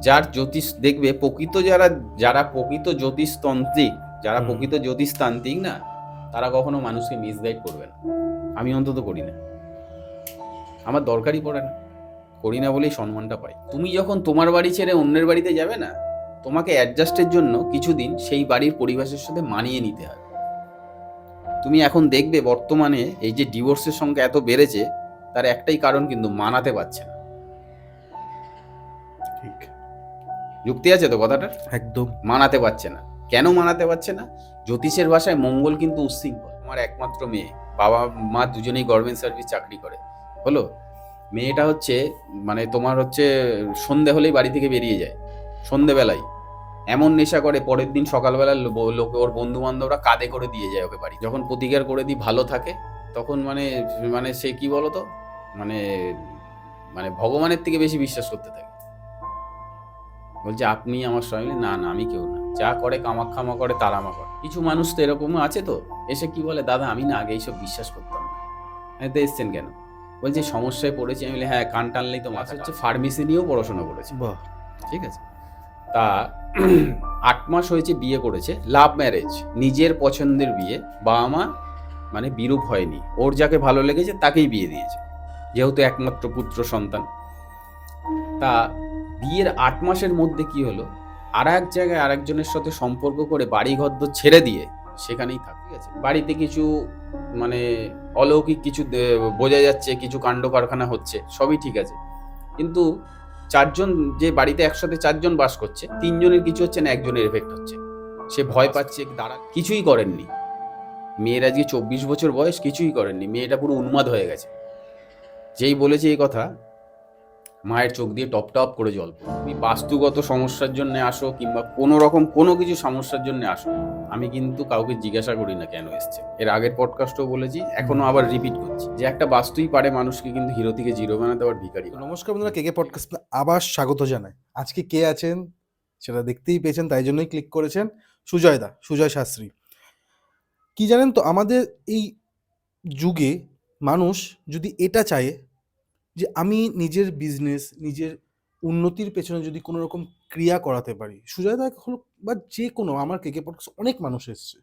যার জ্যোতিষ দেখবে প্রকৃত যারা যারা প্রকৃত জ্যোতিষতান্ত্রিক, যারা প্রকৃত জ্যোতিষতান্ত্রিক না, তারা কখনো মানুষকে মিসগাইড করবে না। আমি অন্তত করি না, আমার দরকারই পড়ে না, করি না বলেই সম্মানটা পাই। তুমি যখন তোমার বাড়ি ছেড়ে অন্যের বাড়িতে যাবে না, তোমাকে অ্যাডজাস্টের জন্য কিছুদিন সেই বাড়ির পরিবেশের সাথে মানিয়ে নিতে হবে। তুমি এখন দেখবে বর্তমানে এই যে ডিভোর্সের সংখ্যা এত বেড়েছে, তার একটাই কারণ কিন্তু মানাতে পারছে না। ঠিক, যুক্তি আছে তো কথাটার? একদম মানাতে পারছে না। কেন মানাতে পারছে না? জ্যোতিষের ভাষায় মঙ্গল কিন্তু উচ্ছৃঙ্খল। আমার একমাত্র মেয়ে, বাবা মা দুজনেই গভর্নমেন্ট সার্ভিস চাকরি করে। হলো, মেয়েটা হচ্ছে মানে তোমার হচ্ছে সন্ধে হলেই বাড়ি থেকে বেরিয়ে যায়, সন্ধেবেলায় এমন নেশা করে, পরের দিন সকালবেলা লোকে ওর বন্ধু বান্ধবরা কাঁধে করে দিয়ে যায় ওকে বাড়ি। যখন প্রতিকার করে দিই ভালো থাকে, তখন মানে মানে সে কি বলতো, মানে মানে ভগবানের থেকে বেশি বিশ্বাস করতে থাকে। বলছে আপনি আমার স্বামী। না না, আমি কেউ না, যা করে কামাক্ষামা করে তারামা করে। কিছু মানুষ তো এরকমও আছে, তো এসে কি বলে, দাদা আমি না আগে এইসব বিশ্বাস করতাম না, তো এসছেন কেন? বলছে সমস্যায় পড়েছি। আমি বলি হ্যাঁ, কান টানলেই তো মাথা হচ্ছে। ফার্মেসি নিয়েও পড়াশোনা করেছে, বাহ, ঠিক আছে। তা 8 মাস হয়েছে বিয়ে করেছে, লাভ ম্যারেজ, নিজের পছন্দের বিয়ে, বাবা মা মানে বিরূপ হয়নি, ওর যাকে ভালো লেগেছে তাকেই বিয়ে দিয়েছে, যেহেতু একমাত্র পুত্র সন্তান। তা বিয়ের 8 মাসের মধ্যে কি হলো, আর এক জায়গায় আরেকজনের সাথে সম্পর্ক করে বাড়ি ঘর ছেড়ে দিয়ে সেখানেই থাকে, ঠিক আছে। বাড়িতে কিছু মানে অলৌকিক কিছু বোঝা যাচ্ছে, কিছু কাণ্ড কারখানা হচ্ছে, সবই ঠিক আছে। কিন্তু 4 জন, যে বাড়িতে একসাথে 4 জন বাস করছে, 3 জনের কিছু হচ্ছে না, একজনের এফেক্ট হচ্ছে। সে ভয় পাচ্ছে, কিছুই করেননি। মেয়ের আজকে 24 বছর বয়স, কিছুই করেননি, মেয়েটা পুরো উন্মাদ হয়ে গেছে। যেই বলেছে এই কথা, মায়ের চোখ দিয়ে টপ টপ করে জল পড়ে। তুমি বাস্তুগত সমস্যার জন্য আসো কিংবা কোনো রকম কোনো কিছু সমস্যার জন্য আসো, আমি কিন্তু কাউকে জিজ্ঞাসা করি না কেন এসছে। এর আগের পডকাস্টও বলেছি, এখনো আবার রিপিট করছি, যে একটা বাস্তুই পারে মানুষকে কিন্তু হিরো থেকে জিরো বানাতে, আবার ভিখারি বানাতে। নমস্কার বন্ধুরা, কেকে পডকাস্ট আবার স্বাগত জানাই। আজকে কে আছেন সেটা দেখতেই পেয়েছেন, তাই জন্যই ক্লিক করেছেন। সুজয় শাস্ত্রী। কি জানেন তো, আমাদের এই যুগে মানুষ যদি এটা চায় যে আমি নিজের বিজনেস, নিজের উন্নতির পেছনে যদি কোনো রকম ক্রিয়া করাতে পারি, সুজয়দা হলো বা যে কোনো, আমার কেকে পডকাস্ট অনেক মানুষ এসছে,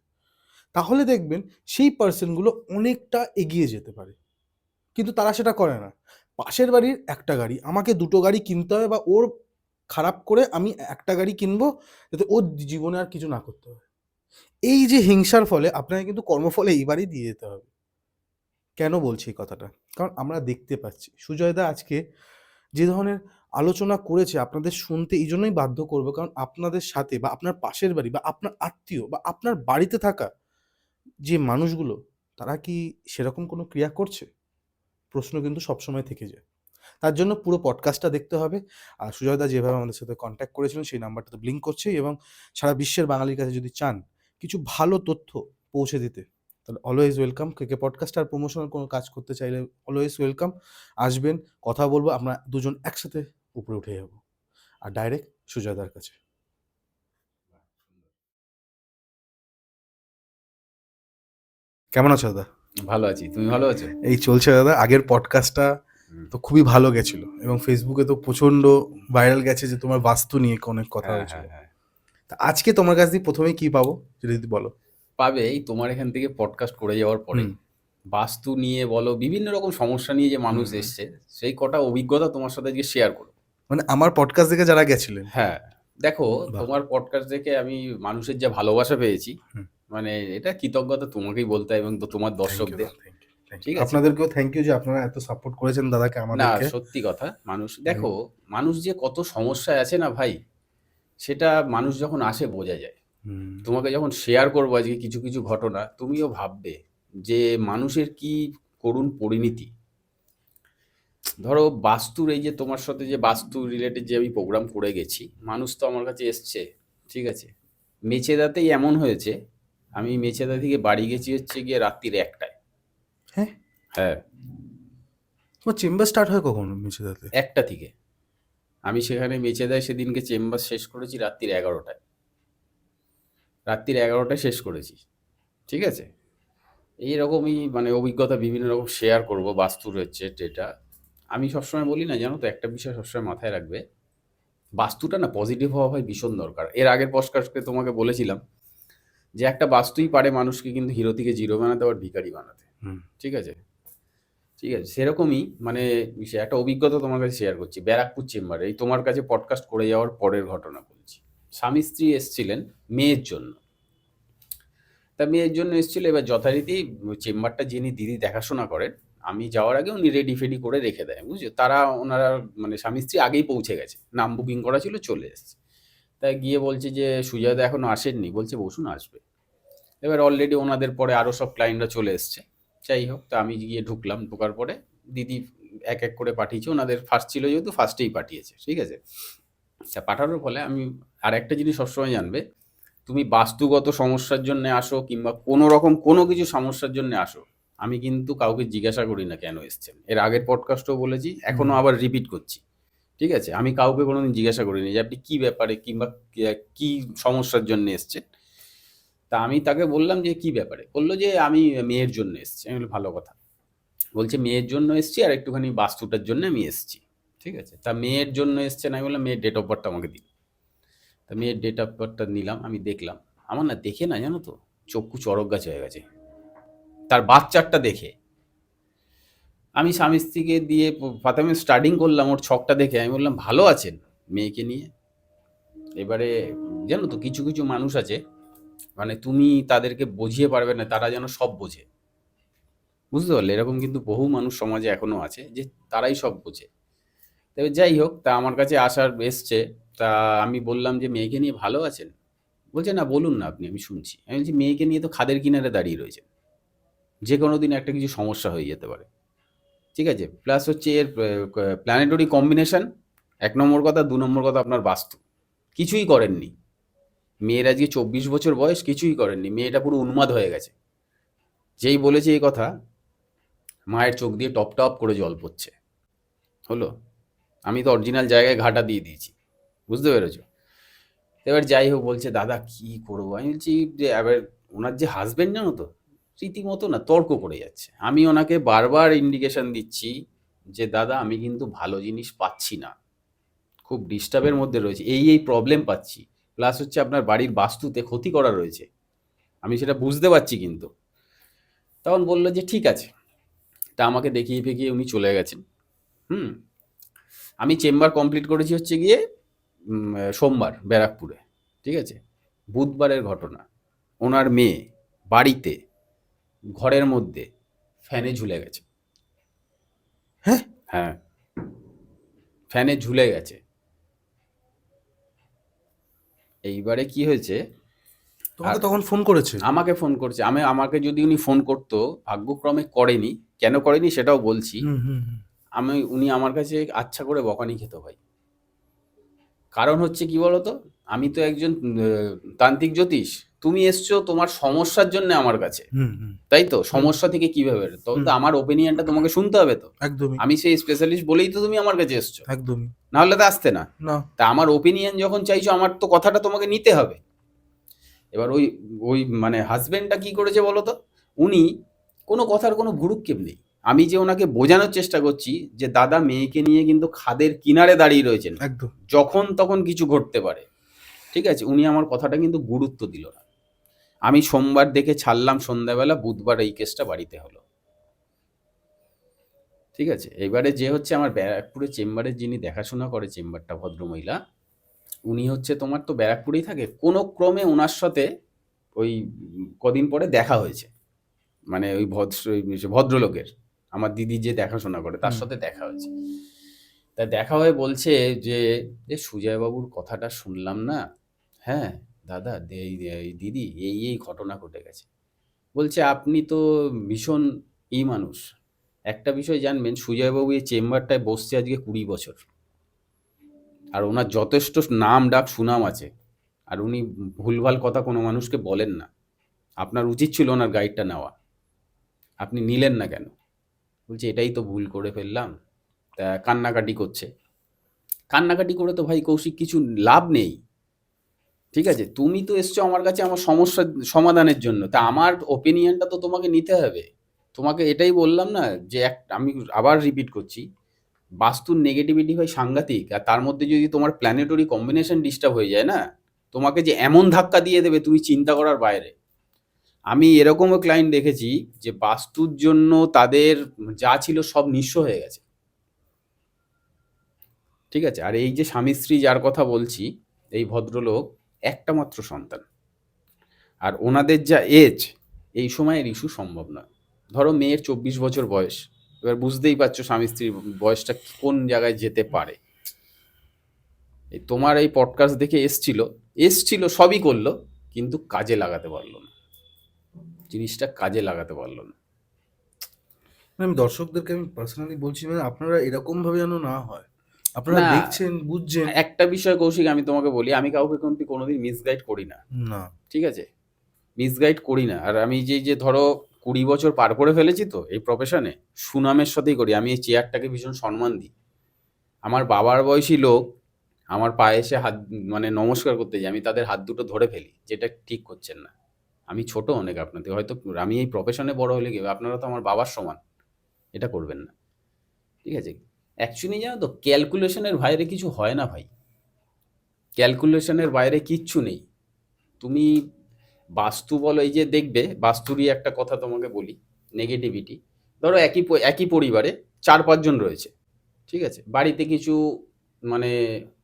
তাহলে দেখবেন সেই পার্সনগুলো অনেকটা এগিয়ে যেতে পারে। কিন্তু তারা সেটা করে না। পাশের বাড়ির একটা গাড়ি, আমাকে 2টো গাড়ি কিনতে হবে, বা ওর খারাপ করে আমি একটা গাড়ি কিনবো যাতে ওর জীবনে আর কিছু না করতে হয়। এই যে হিংসার ফলে আপনাকে কিন্তু কর্মফলে এইবারই দিয়ে যেতে হবে। কেন বলছি এই কথাটা? কারণ আমরা দেখতে পাচ্ছি সুজয়দা আজকে যে ধরনের আলোচনা করেছে, আপনাদের শুনতে এই জন্যই বাধ্য করবো, কারণ আপনাদের সাথে বা আপনার পাশের বাড়ি বা আপনার আত্মীয় বা আপনার বাড়িতে থাকা যে মানুষগুলো, তারা কি সেরকম কোনো ক্রিয়া করছে? প্রশ্ন কিন্তু সবসময় থেকে যায়। তার জন্য পুরো পডকাস্টটা দেখতে হবে। আর সুজয়দা যেভাবে আমাদের সাথে কন্ট্যাক্ট করেছিলেন সেই নাম্বারটা তো ব্লিঙ্ক করছেই, এবং সারা বিশ্বের বাঙালির কাছে যদি চান কিছু ভালো তথ্য পৌঁছে দিতে, তাহলে অলওয়েজ ওয়েলকাম। কেকে পডকাস্ট আর প্রমোশনাল কোনো কাজ করতে চাইলে অলওয়েজ ওয়েলকাম। আসবেন, কথা বলবো, আমরা দুজন একসাথে উপরে উঠে যাব আর ডাইরেক্ট সুজয়দার কাছে। কেমন আছো দাদা? ভালো আছি, তুমি ভালো আছো? এই চলছে দাদা। আগের পডকাস্টটা তো খুবই ভালো গেছিল, এবং ফেসবুকে তো প্রচন্ড ভাইরাল গেছে যে তোমার বাস্তু নিয়ে অনেক কথা হ্যাঁ হয়েছিল। হ্যাঁ হ্যাঁ, তা আজকে তোমার কাছ দিয়ে প্রথমেই কি পাবো সেটা যদি বলো। পাবে এই তোমার এখান থেকে পডকাস্ট করে যাওয়ার পরেই। হুম বাস্তু নিয়ে বলো, বিভিন্ন রকম সমস্যা নিয়ে যে মানুষ হুম। এসছে, সেই কটা অভিজ্ঞতা তোমার সাথে আজকে শেয়ার করো। মানে আমার পডকাস্ট দেখে যারা গেছিলেন? হ্যাঁ, দেখো, বাহ। তোমার পডকাস্ট দেখে আমি মানুষের যা ভালোবাসা পেয়েছি, হুম। মানে এটা কৃতজ্ঞতা তোমাকেই বলতে হয় এবং তো তোমার থ্যাংক ইউ, দর্শকদের। Thank you, thank you. ঠিক আছে? আপনাদেরকেও থ্যাংক ইউ যে আপনারা এত সাপোর্ট করেছেন দাদাকে, না, আমাদেরকে। সত্যি কথা, মানুষ দেখো, মানুষ যে কত সমস্যায় আছে না ভাই, সেটা মানুষ যখন আসে বোঝা যায়। হুম। তোমাকে যখন শেয়ার করবো আজকে কিছু কিছু ঘটনা, তুমিও ভাববে যে মানুষের কি করুণ পরিণতি। ধরো বাস্তুর, এই যে তোমার সাথে যে বাস্তু রিলেটেড যে আমি প্রোগ্রাম করে গেছি, মানুষ তো আমার কাছে এসছে, ঠিক আছে। মেচেদাতেই এমন হয়েছে, আমি মেচেদা থেকে বাড়ি গেছি হচ্ছে গিয়ে রাত্রির 1টায়। হ্যাঁ, হ্যাঁ, তোমার চেম্বার স্টার্ট হয় কখন মেছেদাতে? 1টা থেকে। আমি সেখানে মেচেদায় সেদিনকে চেম্বার শেষ করেছি রাত্রির 11টায়। রাত্রির 11টায় শেষ করেছি, ঠিক আছে। এইরকমই মানে অভিজ্ঞতা বিভিন্ন রকম শেয়ার করব বাস্তুর হচ্ছে যেটা। আমি সবসময় বলি না, জানো তো, একটা বিষয় সবসময় মাথায় রাখবে, বাস্তুটা না পজিটিভ হওয়া হয় ভীষণ দরকার। এর আগের পডকাস্টে তোমাকে বলেছিলাম যে একটা বাস্তুই পারে মানুষকে কিন্তু হিরো থেকে জিরো বানাতে, আবার ভিখারি বানাতে। হুম। ঠিক আছে? ঠিক আছে? সেরকমই মানে একটা অভিজ্ঞতা তোমার কাছে শেয়ার করছি। ব্যারাকপুর চেম্বারে, এই তোমার কাছে পডকাস্ট করে যাওয়ার পরের ঘটনা বলছি। স্বামী-স্ত্রী এসছিলেন মেয়ের জন্য। তা মেয়ের জন্য এসেছিল, এবার যথারীতি চেম্বারটা যিনি দিদি দেখাশোনা করেন, আমি যাওয়ার আগে উনি রেডি ফেডি করে রেখে দেয়, বুঝছো? ওনারা মানে স্বামী স্ত্রী আগেই পৌঁছে গেছে, নাম বুকিং করা ছিল, চলে এসছে। তাই গিয়ে বলছে যে সুজয়দা এখনো আসেননি। বলছে বসুন, আসবে। এবার অলরেডি ওনাদের পরে আরও সব ক্লায়েন্টরা চলে এসছে। যাই হোক, তা আমি গিয়ে ঢুকলাম। ঢোকার পরে দিদি এক এক করে পাঠিয়েছে, ওনাদের ফার্স্ট ছিল যেহেতু ফার্স্টেই পাঠিয়েছে। ঠিক আছে? তা পাঠানোর ফলে আমি আর একটা জিনিস সবসময় জানবে, তুমি বাস্তুগত সমস্যার জন্য আসো কিংবা কোনো রকম কোনো কিছু সমস্যার জন্য আসো, আমি কিন্তু কাউকে জিজ্ঞাসা করি না কেন এসছেন। এর আগের পডকাস্টও বলেছি, এখনো আবার রিপিট করছি। ঠিক আছে? আমি কাউকে কোনোদিন জিজ্ঞাসা করিনি যে আপনি কি ব্যাপারে কিংবা কি সমস্যার জন্য এসছেন। তা আমি তাকে বললাম যে কি ব্যাপারে, বললো যে আমি মেয়ের জন্য এসছি। আমি বললাম ভালো কথা। বলছে মেয়ের জন্য এসছি আর একটুখানি বাস্তুটার জন্য আমি এসছি। ঠিক আছে? তা মেয়ের জন্য এসছেন, আমি বললাম মেয়ের ডেট অফ বার্থটা আমাকে দিন। তা মেয়ের ডেট অফ বার্থটা নিলাম, আমি দেখলাম। আমার না দেখে না, জানো তো, চক্ষু চড়ক গাছ হয়ে গেছে তার বাচ্চারটা দেখে। আমি স্বামী স্ত্রীকে দিয়ে প্রথমে স্টার্টিং করলাম ওর ছকটা দেখে। আমি বললাম ভালো আছেন মেয়েকে নিয়ে? এবারে জানো তো, কিছু কিছু মানুষ আছে মানে তুমি তাদেরকে বুঝিয়ে পারবে না, তারা যেন সব বোঝে। বুঝতে পারলে? এরকম কিন্তু বহু মানুষ সমাজে এখনো আছে যে তারাই সব বোঝে। তবে যাই হোক, তা আমার কাছে এসছে। তা আমি বললাম যে মেয়েকে নিয়ে ভালো আছেন? বলছে না, বলুন না আপনি, আমি শুনছি। আমি বলছি মেয়েকে নিয়ে তো খাদের কিনারে দাঁড়িয়ে রয়েছে, যে কোনো দিন একটা কিছু সমস্যা হয়ে যেতে পারে। ঠিক আছে? প্লাস হচ্ছে এর প্ল্যানেটরি কম্বিনেশন, এক নম্বর কথা। দু নম্বর কথা, আপনার বাস্তু কিছুই করেননি। মেয়ের আজকে 24 বছর বয়স, কিছুই করেননি। মেয়েটা পুরো উন্মাদ হয়ে গেছে। যেই বলেছে এই কথা, মায়ের চোখ দিয়ে টপ টপ করে জল পড়ছে। হলো? আমি তো অরিজিনাল জায়গায় ঘাটা দিয়ে দিয়েছি। বুঝতে পেরেছো? এবার যাই হোক, বলছে দাদা কি করবো। আমি বলছি যে এবার ওনার যে হাজবেন্ড, জানো তো, রীতিমতো না তর্ক করে যাচ্ছে। আমি ওনাকে বারবার ইন্ডিকেশন দিচ্ছি যে দাদা আমি কিন্তু ভালো জিনিস পাচ্ছি না, খুব ডিস্টার্বের মধ্যে রয়েছে, এই প্রবলেম পাচ্ছি। প্লাস হচ্ছে আপনার বাড়ির বাস্তুতে ক্ষতি করা রয়েছে, আমি সেটা বুঝতে পারছি। কিন্তু তখন বললো যে ঠিক আছে। তা আমাকে দেখিয়ে ফেকিয়ে উনি চলে গেছেন। হুম। আমি চেম্বার কমপ্লিট করেছি হচ্ছে গিয়ে সোমবার ব্যারাকপুরে। ঠিক আছে? বুধবারের ঘটনা, ওনার মেয়ে বাড়িতে ঘরের মধ্যে ফ্যানে ঝুলে গেছে। হ্যাঁ? হ্যাঁ, ফ্যানে ঝুলে গেছে। এইবারে কি হয়েছে, তোমাকে আর তখন ফোন করেছে? আমাকে ফোন করছে। আমাকে যদি উনি ফোন করতো, ভাগ্যক্রমে করেনি। কেন করেনি সেটাও বলছি। হুম হুম হুম। উনি আমার কাছে আচ্ছা করে বকানি খেত ভাই। কারণ হচ্ছে কি বলতো, আমি তো একজন তান্ত্রিক জ্যোতিষ। তুমি এসছো তোমার সমস্যার জন্য আমার কাছে, হুম হুম। তাই তো? হুম। সমস্যা থেকে কিভাবে তখন তো হুম। আমার ওপিনিয়নটা তোমাকে শুনতে হবে তো। একদমই। আমি সেই স্পেশালিস্ট বলেই তো তুমি আমার কাছে এসছো, একদমই। না হলে তো আসতে না। না। তা আমার ওপিনিয়ন যখন চাইছো, আমার তো কথাটা তোমাকে নিতে হবে। এবার ওই ওই মানে হাজবেন্ডটা কি করেছে বলো তো, উনি কোনো কথার কোনো ভ্রুক্ষেপ নেই। আমি যে ওনাকে বোঝানোর চেষ্টা করছি যে দাদা মেয়েকে নিয়ে কিন্তু খাদের কিনারে দাঁড়িয়ে রয়েছেন, একদম। যখন তখন কিছু ঘটতে পারে। ঠিক আছে? উনি আমার কথাটা কিন্তু গুরুত্ব দিল না। আমি সোমবার দেখে ছাড়লাম সন্ধ্যাবেলা, বুধবার এই কেসটা বাড়িতে হলো। ঠিক আছে? এবারে যে হচ্ছে আমার ব্যারাকপুরে চেম্বারে যিনি দেখাশোনা করে চেম্বারটা, ভদ্রমহিলা, উনি হচ্ছে তোমার তো ব্যারাকপুরেই থাকে। কোনো ক্রমে ওনার সাথে ওই কদিন পরে দেখা হয়েছে। মানে ওই ভদ্রলোকের, আমার দিদি যে দেখাশোনা করে তার সাথে দেখা হয়েছে। তা দেখা হয়ে বলছে যে সুজয়বাবুর কথাটা শুনলাম না। হ্যাঁ দাদা, এই দিদি এই ঘটনা ঘটে গেছে। বলছে আপনি তো ভীষণ মানুষ। একটা বিষয় জানবেন, সুজয়বাবু এই চেম্বারটায় বসছে আজকে 20 বছর। আর ওনার যথেষ্ট নাম ডাক সুনাম আছে। আর উনি ভুলভাল কথা কোনো মানুষকে বলেন না। আপনার উচিত ছিল ওনার গাইডটা নেওয়া, আপনি নিলেন না কেন? বলছে এটাই তো ভুল করে ফেললাম। তা কান্নাকাটি করছে। কান্নাকাটি করে তো ভাই কৌশিক কিছু লাভ নেই। ঠিক আছে? তুমি তো এসছো আমার কাছে আমার সমস্যার সমাধানের জন্য, তা আমার ওপিনিয়নটা তো তোমাকে নিতে হবে। তোমাকে এটাই বললাম না যে আমি আবার রিপিট করছি, বাস্তুর নেগেটিভিটি হয় সাংঘাতিক, আর তার মধ্যে যদি তোমার প্ল্যানেটরি কম্বিনেশন ডিস্টার্ব হয়ে যায় না, তোমাকে যে এমন ধাক্কা দিয়ে দেবে তুমি চিন্তা করার বাইরে। আমি এরকমও ক্লায়েন্ট দেখেছি যে বাস্তুর জন্য তাদের যা ছিল সব নিঃস্ব হয়ে গেছে। ঠিক আছে, আর এই যে স্বামী স্ত্রী যার কথা বলছি, এই ভদ্রলোক একটা মাত্র সন্তান, আর ওনাদের যা এজ, এই সময়ের ইস্যু সম্ভব নয়। ধরো মেয়ের 24 বছর বয়স, এবার বুঝতেই পারছো স্বামী স্ত্রীর বয়সটা কোন জায়গায় যেতে পারে। এই তোমার এই পডকাস্ট দেখে এসছিল সবই করলো, কিন্তু কাজে লাগাতে পারলো না, জিনিসটা কাজে লাগাতে পারলো না। আমি দর্শকদেরকে আমি পার্সোনালি বলছি, মানে আপনারা এরকম ভাবে যেন না হয়, আপনারা না, দেখছেন বুঝছেন। একটা বিষয় কৌশিক আমি তোমাকে বলি, আমি কাউকে কিন্তু কোনোদিন মিসগাইড করি না, না, ঠিক আছে? মিসগাইড করি না। আর আমি যে ধরো 20 বছর পার করে ফেলেছি তো এই প্রফেশনে, সুনামের সাথেই করি। আমি এই চেয়ারটাকে ভীষণ সম্মান দিই। আমার বাবার বয়সী লোক আমার পায়ে এসে হাত, মানে নমস্কার করতে যাই, আমি তাদের হাত দুটো ধরে ফেলি, যেটা ঠিক করছেন না। আমি ছোট অনেক আপনাদের, হয়তো আমি এই প্রফেশনে বড় হলে কি হবে, আপনারা তো আমার বাবার সমান, এটা করবেন না, ঠিক আছে? অ্যাকচুয়ালি জানো তো, ক্যালকুলেশনের বাইরে কিছু হয় না ভাই, ক্যালকুলেশনের বাইরে কিচ্ছু নেই। তুমি বাস্তু বলো, এই যে দেখবে বাস্তুরই একটা কথা তোমাকে বলি, নেগেটিভিটি। ধরো একই পরিবারে 4-5 জন রয়েছে, ঠিক আছে? বাড়িতে কিছু মানে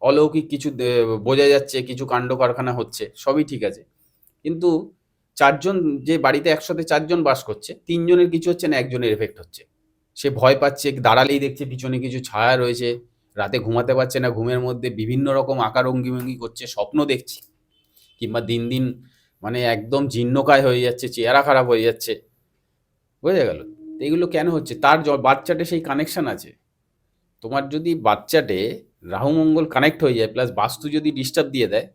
অলৌকিক কিছু বোঝা যাচ্ছে, কিছু কাণ্ড কারখানা হচ্ছে, সবই ঠিক আছে। কিন্তু 4 জন, যে বাড়িতে একসাথে 4 জন বাস করছে, 3 জনের কিছু হচ্ছে না, একজনের এফেক্ট হচ্ছে। সে ভয় পাচ্ছে, দাঁড়ালেই দেখছে পিছনে কিছু ছায়া রয়েছে, রাতে ঘুমাতে পারছে না, ঘুমের মধ্যে বিভিন্ন রকম আকার অঙ্গিভঙ্গি করছে, স্বপ্ন দেখছে, কিংবা দিন দিন মানে একদম জীর্ণকায় হয়ে যাচ্ছে, চেহারা খারাপ হয়ে যাচ্ছে, বোঝা গেল? এগুলো কেন হচ্ছে? তার বাচ্চাটে সেই কানেকশন আছে। তোমার যদি বাচ্চাটে রাহু মঙ্গল কানেক্ট হয়ে যায়, প্লাস বাস্তু যদি ডিস্টার্ব দিয়ে দেয়,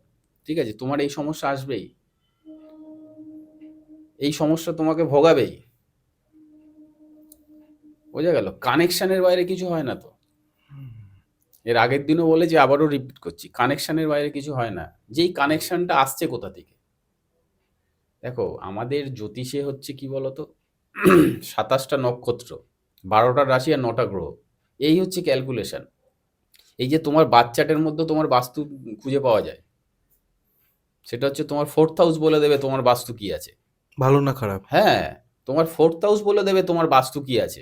ঠিক আছে, তোমার এই সমস্যা আসবেই, এই সমস্যা তোমাকে ভোগাবেই, বোঝা গেল? কানেকশনের বাইরে কিছু হয় না তো। এর আগের দিনও বলেছি, আবারও রিপিট করছি, কানেকশনের বাইরে কিছু হয় না। যেই কানেকশনটা আসছে কোথা থেকে? দেখো, আমাদের জ্যোতিষে হচ্ছে কি বলতো, 27টা নক্ষত্র, 12টা রাশি আর 9টা গ্রহ, এই হচ্ছে ক্যালকুলেশন। এই যে তোমার বাচ্চাটার মধ্যে তোমার বাস্তু খুঁজে পাওয়া যায়, সেটা হচ্ছে তোমার 4th হাউস বলে দেবে তোমার বাস্তু কি আছে। ভালো না খারাপ। হ্যাঁ, তোমার 4th হাউস বলে দেবে তোমার বাস্তু কি আছে।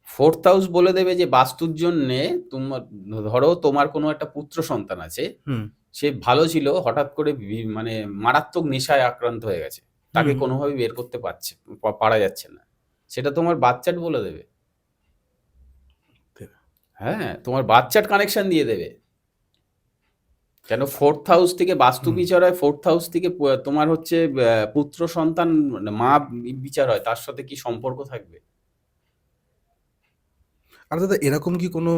4th হাউস বলে দেবে যে বাস্তুর জন্যে তোমার, ধরো তোমার কোনো একটা পুত্র সন্তান আছে, হুম সে ভালো ছিল, হঠাৎ করে মানে মারাত্মক নেশায় আক্রান্ত হয়ে গেছে, হুম তাকে হুম। কোনোভাবে বের করতে পারা যাচ্ছে না, সেটা তোমার বাচ্চাট বলে দেবে। হ্যাঁ, তোমার বাচ্চাট কানেকশন দিয়ে দেবে। কেন 4th হাউস থেকে বাস্তু হুম। বিচার হয়, 4th হাউস থেকে তোমার হচ্ছে পুত্র সন্তান, মানে মা বিচার হয়, তার সাথে কি সম্পর্ক থাকবে? আর দাদা, এরকম কি কোনো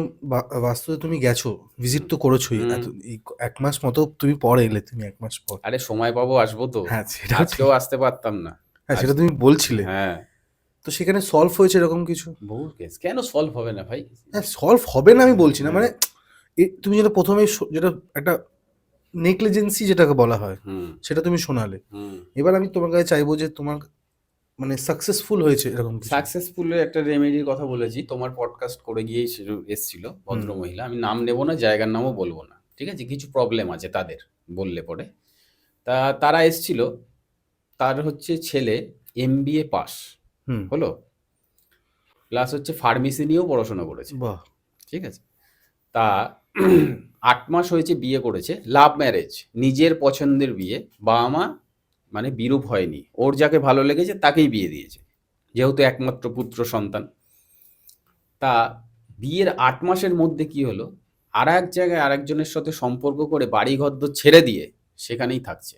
বাস্তুতে তুমি গেছো, ভিজিট তো করেছোই, হুম। এত এই 1 মাস মতো তুমি পরে এলে, তুমি 1 মাস পর। আরে সময় পাবো, আসবো তো। হ্যাঁ, সেটাও আজকেও ঠিক। আসতে পারতাম না। হ্যাঁ, আজ, সেটা তুমি বলছিলে। হ্যাঁ, তো সেখানে সলভ হয়েছে এরকম কিছু? বহু কেস কেন সলভ হবে না ভাই? হ্যাঁ, সলভ হবে না আমি বলছি না, হ্যাঁ। মানে তুমি যেটা প্রথমে যেটা একটা নেগলিজেন্সি যেটাকে বলা হয়, হুম। সেটা তুমি শোনালে। হুম। এবার আমি তোমার কাছে চাইবো যে তোমার মানে সাকসেসফুল হয়েছে এরকম কিছু। সাকসেসফুলের একটা রেমেডির কথা বলেছি, তোমার পডকাস্ট করে গিয়েই এসছিল হুম ভদ্রমহিলা, আমি নাম নেব না, জায়গার নামও বলবো না, ঠিক আছে? কিছু প্রবলেম আছে তাদের, বললে পরে। তা তারা এসছিল, তার হচ্ছে ছেলে MBA পাস হুম। হলো, প্লাস হচ্ছে ফার্মেসি নিয়েও পড়াশোনা করেছে, বাহ। ঠিক আছে? তা 8 মাস হয়েছে বিয়ে করেছে, লাভ ম্যারেজ, নিজের পছন্দের বিয়ে, বাবা মা মানে বিরূপ হয়নি, ওর যাকে ভালো লেগেছে তাকেই বিয়ে দিয়েছে, যেহেতু একমাত্র পুত্র সন্তান। তা বিয়ের 8 মাসের মধ্যে কি হলো, আর এক জায়গায় আরেকজনের সাথে সম্পর্ক করে বাড়ি ঘরদোর ছেড়ে দিয়ে সেখানেই থাকছে।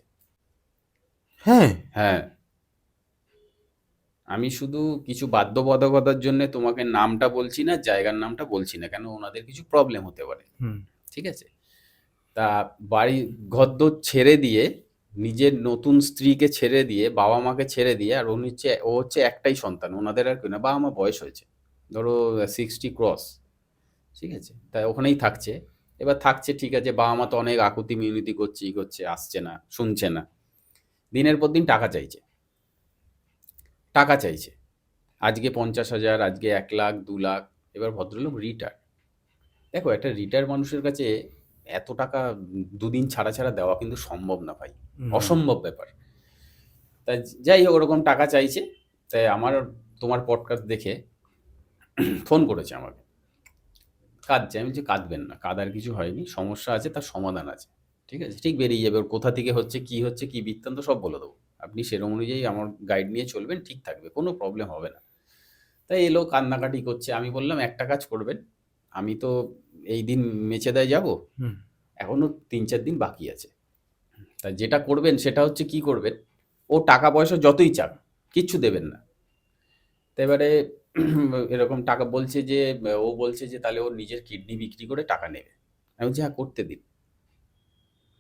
হ্যাঁ। হ্যাঁ, আমি শুধু কিছু বাধ্যবাধকতার জন্য তোমাকে নামটা বলছি না, জায়গার নামটা বলছি না, কেন ওনাদের কিছু প্রবলেম হতে পারে, হুম। ঠিক আছে? তা বাড়ি ঘরদোর ছেড়ে দিয়ে, নিজের নতুন স্ত্রীকে ছেড়ে দিয়ে, বাবা মাকে ছেড়ে দিয়ে, আর ও হচ্ছে একটাই সন্তান, ওনাদের আর কেউ না, বাবা মা বয়স হয়েছে ধরো 60 ক্রস, ঠিক আছে? তাই ওখানেই থাকছে। এবার থাকছে, ঠিক আছে, বাবা মা তো অনেক আকুতি মিনতি করছে, ই করছে, আসছে না, শুনছে না, দিনের পর দিন টাকা চাইছে, টাকা চাইছে, আজকে 50,000, আজকে 1 লাখ, 2 লাখ, এবার ভদ্রলোক রিটায়ার। দেখো একটা রিটায়ার মানুষের কাছে এত টাকা দুদিন ছাড়া ছাড়া দেওয়া কিন্তু সম্ভব না ভাই, অসম্ভব ব্যাপার। তাই যাই হোক ওরকম টাকা চাইছে। তাই তোমার পডকাস্ট দেখে ফোন করেছে আমাকে, কাঁদছে। আমি বলছি কাঁদবেন না, কাঁদার কিছু হয়নি, সমস্যা আছে তার সমাধান আছে, ঠিক আছে, ঠিক বেরিয়ে যাবে। ওর কোথা থেকে হচ্ছে কি বৃত্তান্ত সব বলে দেবো, আপনি সেরকম অনুযায়ী আমার গাইড নিয়ে চলবেন, ঠিক থাকবে, কোনো প্রবলেম হবে না। তাই এলো কান্নাকাটি করছে। আমি বললাম একটা কাজ করবেন, আমি তো এই দিন মেচেদায় যাব, এখনো ৩-৪ দিন বাকি আছে। তা যেটা করবেন সেটা হচ্ছে কি করবেন, ও টাকা পয়সা যতই চাক কিচ্ছু দেবেন না। তো এবারে এরকম টাকা বলছে যে, ও বলছে যে তাহলে ওর নিজের কিডনি বিক্রি করে টাকা নেবে। আমি বলছি হ্যাঁ করতে দিন,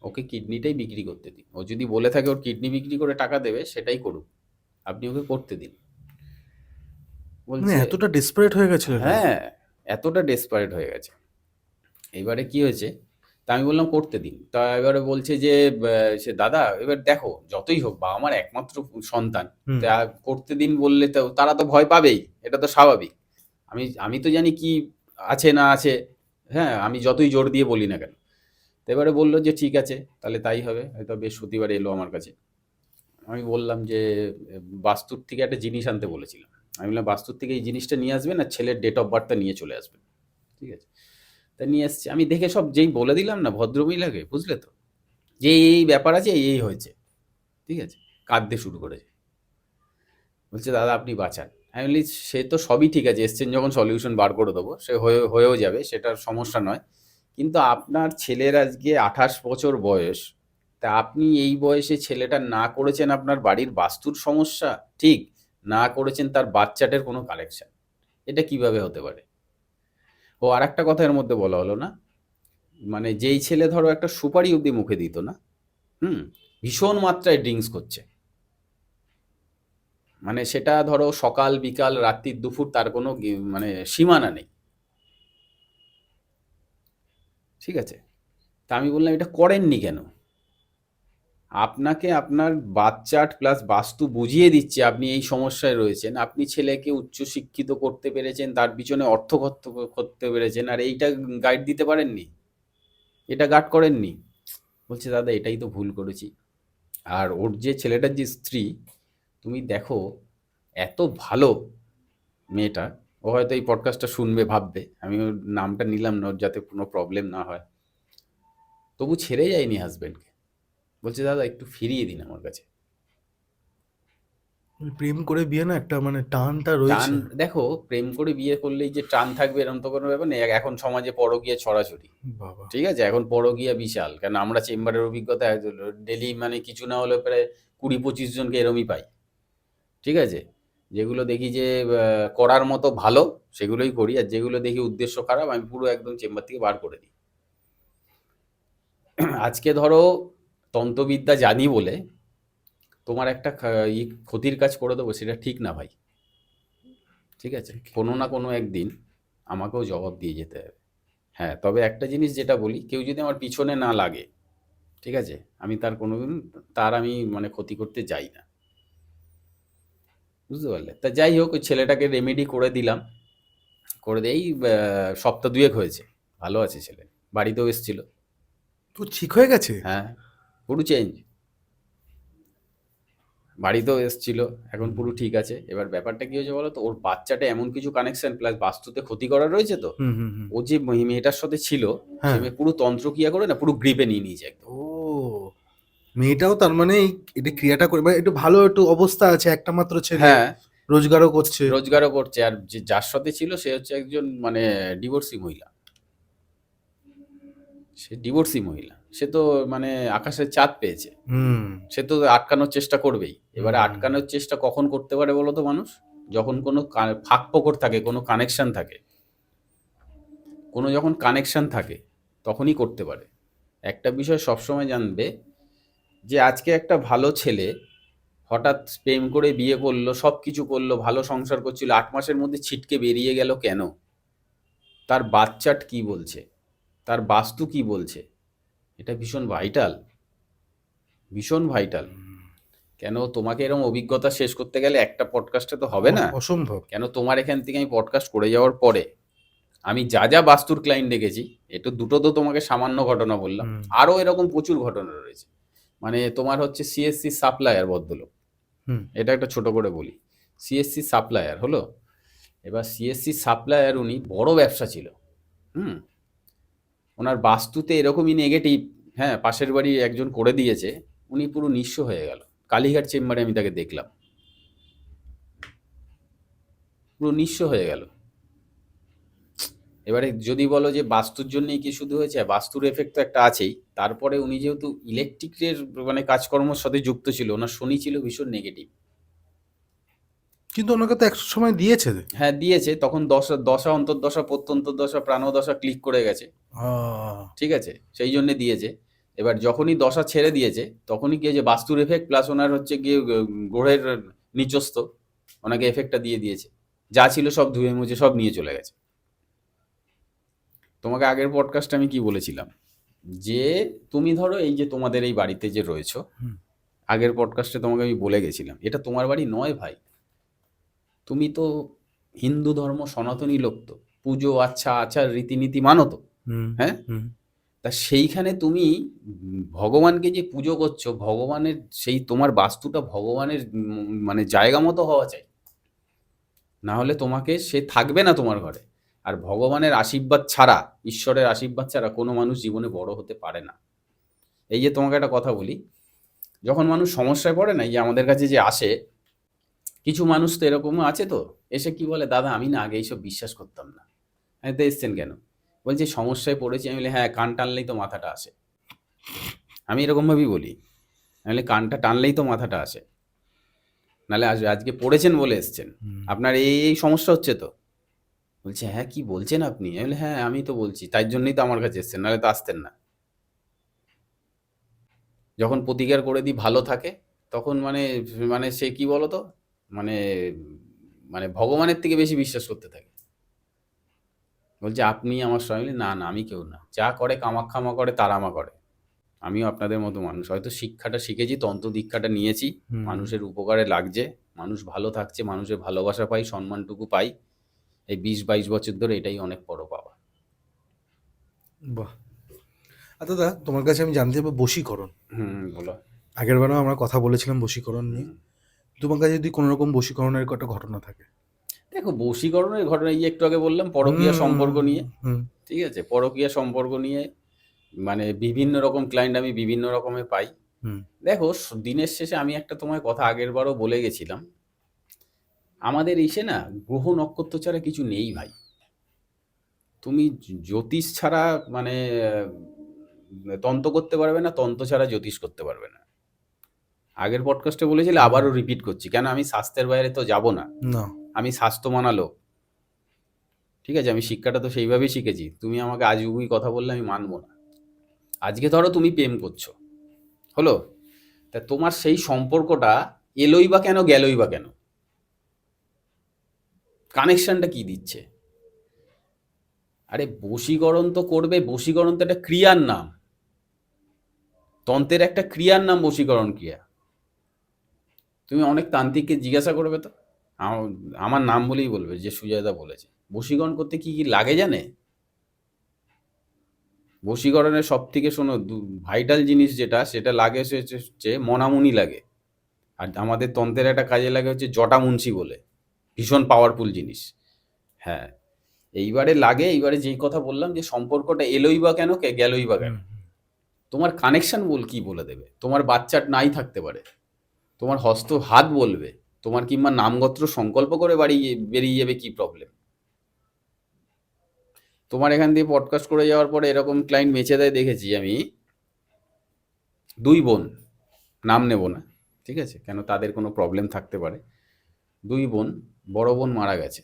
ওকে কিডনিটাই বিক্রি করতে দিন। ও যদি বলে থাকে ওর কিডনি বিক্রি করে টাকা দেবে সেটাই করুক, আপনি ওকে করতে দিন। মানে বলছে এতটা ডেসপারেট হয়ে গেছিল এটা? হ্যাঁ, এতটা ডেসপারেট হয়ে গেছে। এবারে কি হয়েছে, তা আমি বললাম করতে দিন। তা এবারে বলছে যে সে দাদা এবার দেখো যতই হোক বাবা আমার একমাত্র সন্তান, হুম। তা করতে দিন বললে তো তারা তো ভয় পাবেই, এটা তো স্বাভাবিক। আমি তো জানি কি আছে না আছে, হ্যাঁ, আমি যতই জোর দিয়ে বলি না কেন। তো এবারে বললো যে ঠিক আছে তাহলে তাই হবে। হয়তো বৃহস্পতিবার এলো আমার কাছে। আমি বললাম যে বাস্তুর থেকে একটা জিনিস আনতে বলেছিলাম। আমি বললাম বাস্তুর থেকে এই জিনিসটা নিয়ে আসবেন আর ছেলের ডেট অফ বার্থটা নিয়ে চলে আসবেন, ঠিক আছে। তা নিয়ে এসছি। আমি দেখে সব যেই বলে দিলাম না ভদ্রমহিলাকে, বুঝলে তো, যে এই ব্যাপার আছে, এই হয়েছে, ঠিক আছে, কাঁদতে শুরু করেছে। বলছে দাদা আপনি বাঁচান। আমি বলি সে তো সবই ঠিক আছে, এসছেন যখন সলিউশন বার করে দেবো, সে হয়েও যাবে, সেটার সমস্যা নয়। কিন্তু আপনার ছেলের আজকে 28 বছর বয়স, তা আপনি এই বয়সে ছেলেটা না করেছেন আপনার বাড়ির বাস্তুর সমস্যা ঠিক, না করেছেন তার বাচ্চাটার কোনো কালেকশন, এটা কিভাবে হতে পারে? ও আর একটা কথা এর মধ্যে বলা হলো না, মানে যেই ছেলে ধরো একটা সুপারি অবধি মুখে দিত না, হুম, ভীষণ মাত্রায় ড্রিঙ্কস করছে, মানে সেটা ধরো সকাল বিকাল রাত্রির দুপুর তার কোনো মানে সীমানা নেই, ঠিক আছে। তা আমি বললাম এটা করেননি কেন? আপনাকে আপনার বাচ্চাট প্লাস বাস্তু বুঝিয়ে দিচ্ছে আপনি এই সমস্যায় রয়েছেন, আপনি ছেলেকে উচ্চশিক্ষিত করতে পেরেছেন, তার পিছনে অর্থ খরচ করতে পেরেছেন, আর এইটা গাইড দিতে পারেননি, এটা গার্ড করেননি। বলছে দাদা এটাই তো ভুল করেছি। আর ওর যে ছেলেটার যে স্ত্রী, তুমি দেখো এত ভালো মেয়েটা, ও হয়তো এই পডকাস্টটা শুনবে ভাববে, আমি ওর নামটা নিলাম না ওর যাতে কোনো প্রবলেম না হয়, তবু ছেড়ে যায়নি হাজবেন্ডকে। বলছে দাদা একটু ফিরিয়ে দিন আমার কাছে। প্রেম করে বিয়ে না একটা মানে টানটা টান, রয়েছে। দেখো প্রেম করে বিয়ে করলেই যে টান থাকবে এরকম তো কোনো ব্যাপার নেই। এখন সমাজে পরকীয়া ছড়াছড়ি, বাবা। ঠিক আছে, এখন পরকীয়া বিশাল, কারণ আমরা চেম্বারের অভিজ্ঞতা ডেলি মানে কিছু না হলে প্রায় 20-25 জনকে এরমই পাই, ঠিক আছে। যেগুলো দেখি যে করার মতো ভালো সেগুলোই করি, আর যেগুলো দেখি উদ্দেশ্য খারাপ আমি পুরো একদম চেম্বার থেকে বার করে দিই। আজকে ধরো তন্ত্রবিদ্যা জানি বলে তোমার একটা ক্ষতির কাজ করে দেবো, সেটা ঠিক না ভাই, ঠিক আছে। কোনো না কোনো একদিন আমাকেও জবাব দিয়ে যেতে হবে। হ্যাঁ, তবে একটা জিনিস যেটা বলি, কেউ যদি আমার পিছনে না লাগে, ঠিক আছে, আমি তার কোনোদিন তার আমি মানে ক্ষতি করতে যাই না, বুঝতে পারলে। তা যাই হোক ওই ছেলেটাকে রেমেডি করে দিলাম, করে দেই। সপ্তাহ 2 হয়েছে, ভালো আছে ছেলে, বাড়িতেও এসেছিল। তো ঠিক হয়ে গেছে? হ্যাঁ, পুরো চেঞ্জ, বাড়িতেও এসেছিল, এখন পুরো ঠিক আছে। এবার ব্যাপারটা কি হয়েছে বলো তো, ওর বাচ্চাটা এমন কিছু কানেকশন প্লাস বাস্তুতে ক্ষতি করা রয়েছে তো, হুম হুম হুম। ও যে মেয়েটার সাথে ছিল, সে হ্যাঁ। মেয়ে পুরো তন্ত্রক্রিয়া করে না পুরো গ্রিপে নিয়ে নিয়েছে একদম। ও, মেয়েটাও তার মানে এটা ক্রিয়াটা করে মানে একটু ভালো একটু অবস্থা আছে, একটা মাত্র ছেলে, হ্যাঁ, রোজগারও করছে। রোজগারও করছে, আর যে যার সাথে ছিল সে হচ্ছে একজন মানে ডিভোর্সি মহিলা, সে ডিভোর্সি মহিলা, সে তো মানে আকাশের চাঁদ পেয়েছে, হুম সে তো আটকানোর চেষ্টা করবেই। এবারে হুম। আটকানোর চেষ্টা কখন করতে পারে বলো তো মানুষ, যখন কোনো ফাঁক ফোকর থাকে, কোনো কানেকশন থাকে, কোনো যখন কানেকশন থাকে তখনই করতে পারে। একটা বিষয় সবসময় জানবে, যে আজকে একটা ভালো ছেলে হঠাৎ প্রেম করে বিয়ে করলো, সব কিছু করলো, ভালো সংসার করছিল, 8 মাসের মধ্যে ছিটকে বেরিয়ে গেল কেন? তার বাচ্চাট কি বলছে, তার বাস্তু কি বলছে, এটা ভীষণ ভাইটাল, ভীষণ ভাইটাল। কেন তোমাকে এরকম অভিজ্ঞতা শেষ করতে গেলে একটা পডকাস্টে তো হবে না, অসম্ভব। কেন তোমার এখান থেকে আমি পডকাস্ট করে যাওয়ার পরে আমি যা যা বাস্তুর ক্লায়েন্ট দেখেছি, এটা দুটো তো তোমাকে সামান্য ঘটনা বললাম, হুম আরও এরকম প্রচুর ঘটনা রয়েছে। মানে তোমার হচ্ছে সিএসসি সাপ্লায়ার ভদ্রলোক, হুম এটা একটা ছোট করে বলি। সিএসসি সাপ্লায়ার হলো, এবার সিএসসি সাপ্লায়ার উনি বড় ব্যবসা ছিল। হুম ওনার বাস্তুতে এরকমই নেগেটিভ, হ্যাঁ, পাশের বাড়ি একজন করে দিয়েছে, উনি পুরো নিঃস্ব হয়ে গেল। কালীঘাট চেম্বারে আমি তাকে দেখলাম, পুরো নিঃস্ব হয়ে গেল। এবারে যদি বলো যে বাস্তুর জন্যই কি শুধু হয়েছে, বাস্তুর এফেক্ট তো একটা আছেই। তারপরে উনি যেহেতু ইলেকট্রিকের মানে কাজকর্মের সাথে যুক্ত ছিল, ওনার শনি ছিল ভীষণ নেগেটিভ। কিন্তু ওনাকে তো এক সময় দিয়েছে। হ্যাঁ দিয়েছে, তখন দশা দশা অন্তর্দশা প্রত্যন্তর্দশা প্রাণদশা ক্লিক করে গেছে, আহ, ঠিক আছে, সেই জন্য দিয়েছে। এবার যখনই দশা ছেড়ে দিয়েছে, তখনই কি হয়েছে, বাস্তুর এফেক্ট প্লাস ওনার হচ্ছে গিয়ে গ্রহের নিচস্থ ওনাকে এফেক্টটা দিয়ে দিয়েছে। যা ছিল সব ধুয়ে মুছে সব নিয়ে চলে গেছে। তোমাকে আগের পডকাস্টে আমি কি বলেছিলাম, যে তুমি ধরো এই যে তোমাদের এই বাড়িতে যে রয়েছো, হুম আগের পডকাস্টে তোমাকে আমি বলে গেছিলাম এটা তোমার বাড়ি নয় ভাই। তুমি তো হিন্দু ধর্ম সনাতনী লোক, তো পুজো আচ্ছা আচার রীতিনীতি মানো তো, হুম হ্যাঁ? হুম তা সেইখানে তুমি ভগবানকে যে পুজো করছো, ভগবানের সেই তোমার বাস্তুটা ভগবানের মানে জায়গা মতো হওয়া চাই, না হলে তোমাকে সে থাকবে না তোমার ঘরে। আর ভগবানের আশীর্বাদ ছাড়া, ঈশ্বরের আশীর্বাদ ছাড়া কোনো মানুষ জীবনে বড় হতে পারে না। এই যে তোমাকে একটা কথা বলি, যখন মানুষ সমস্যায় পড়ে না, এই যে আমাদের কাছে যে আসে, কিছু মানুষ তো এরকমও আছে, তো এসে কি বলে, দাদা আমি না আগে এইসব বিশ্বাস করতাম না। আমি তো এসছেন কেন? বলছে সমস্যায় পড়েছি। আমি বলি হ্যাঁ, কান টানলেই তো মাথাটা আসে। আমি এরকমভাবেই বলি, আমি বলি কানটা টানলেই তো মাথাটা আসে, নাহলে আজকে পড়েছেন বলে এসছেন, হুম আপনার এই সমস্যা হচ্ছে তো। বলছে হ্যাঁ কি বলছেন আপনি? আমি বলি হ্যাঁ আমি তো বলছি, তাই জন্যই তো আমার কাছে এসছেন, নাহলে তো আসতেন না। যখন প্রতিকার করে দিই ভালো থাকে, তখন মানে মানে সে কি বলতো, মানে মানে ভগবানের থেকে বেশি বিশ্বাস করতে থাকে। বলছে আপনি আমার স্বামী? বলি, না না আমি কেউ না, যা করে কামাক্ষামা করে তারামা করে। আমিও আপনাদের মতো মানুষ, হয়তো শিক্ষাটা শিখেছি, তন্ত্র দীক্ষাটা নিয়েছি, হুম মানুষের উপকারে লাগছে, মানুষ ভালো থাকছে, মানুষের ভালোবাসা পাই, সম্মানটুকু পাই। এই 20-22 বছর ধরে এটাই অনেক বড় পাওয়া। বাহ। আচ্ছা দাদা, তোমার কাছে আমি জানতে চাইবো বশীকরণ। বলো। আগের বারও আমরা কথা বলেছিলাম বশীকরণ নিয়ে। হুম। তোমার কাছে যদি কোনো রকম বশীকরণের একটা ঘটনা থাকে। দেখো বশীকরণের ঘটনা, এই যে একটু আগে বললাম পরকীয়া হুম সম্পর্ক নিয়ে, হুম ঠিক আছে, পরকীয়া সম্পর্ক নিয়ে মানে বিভিন্ন রকম ক্লায়েন্ট আমি বিভিন্ন রকমের পাই। হুম দেখো দিনের শেষে আমি একটা তোমায় কথা আগের বারও বলে গেছিলাম, আমাদের এসে না গ্রহ নক্ষত্র ছাড়া কিছু নেই ভাই। তুমি জ্যোতিষ ছাড়া মানে তন্ত্র করতে পারবে না, তন্ত্র ছাড়া জ্যোতিষ করতে পারবে না। আগের পডকাস্টে বলেছিলে, হুম। আবারও রিপিট করছি, কেন আমি স্বাস্থ্যের বাইরে তো যাব না। না। আমি স্বাস্থ্য মানা লোক, ঠিক আছে, আমি শিক্ষাটা তো সেইভাবেই শিখেছি। তুমি আমাকে আজগুবি কথা বললে আমি মানবো না। আজকে ধরো তুমি প্রেম করছো, হলো, তা তোমার সেই সম্পর্কটা এলোই বা কেন, গেলোই বা কেন, কানেকশনটা কি দিচ্ছে? আরে বশীকরণ তো করবে, বশীকরণ তো একটা ক্রিয়ার নাম, তন্ত্রের একটা ক্রিয়ার নাম বশীকরণ ক্রিয়া। তুমি অনেক তান্ত্রিককে জিজ্ঞাসা করবে তো, আমার নাম বলেই বলবে যে সুজয়দা বলেছে। বশীকরণ করতে কি কি লাগে জানে? বশীকরণের সব থেকে শোনো ভাইটাল জিনিস যেটা, সেটা লাগে সে হচ্ছে মনামুনি লাগে। আর আমাদের তন্ত্রের একটা কাজে লাগে হচ্ছে জটামুন্সি বলে, ভীষণ পাওয়ারফুল জিনিস। হ্যাঁ, এইবারে লাগে, এইবারে যেই কথা বললাম যে সম্পর্কটা এলোই বা কেন, গেলোই বা কেন, হুম তোমার কানেকশন কি বলে দেবে? তোমার বাচ্চার নাই থাকতে পারে, তোমার হস্ত হাত বলবে, তোমার কিংবা নামগোত্র সংকল্প করে বেরিয়ে যাবে, কি প্রবলেম? তোমার এখান দিয়ে পডকাস্ট করে যাওয়ার পরে এরকম ক্লায়েন্ট বেঁচে দেয় দেখেছি আমি, 2 বোন, নাম নেব না, ঠিক আছে, কেন তাদের কোনো প্রবলেম থাকতে পারে। 2 বোন, বড় বোন মারা গেছে,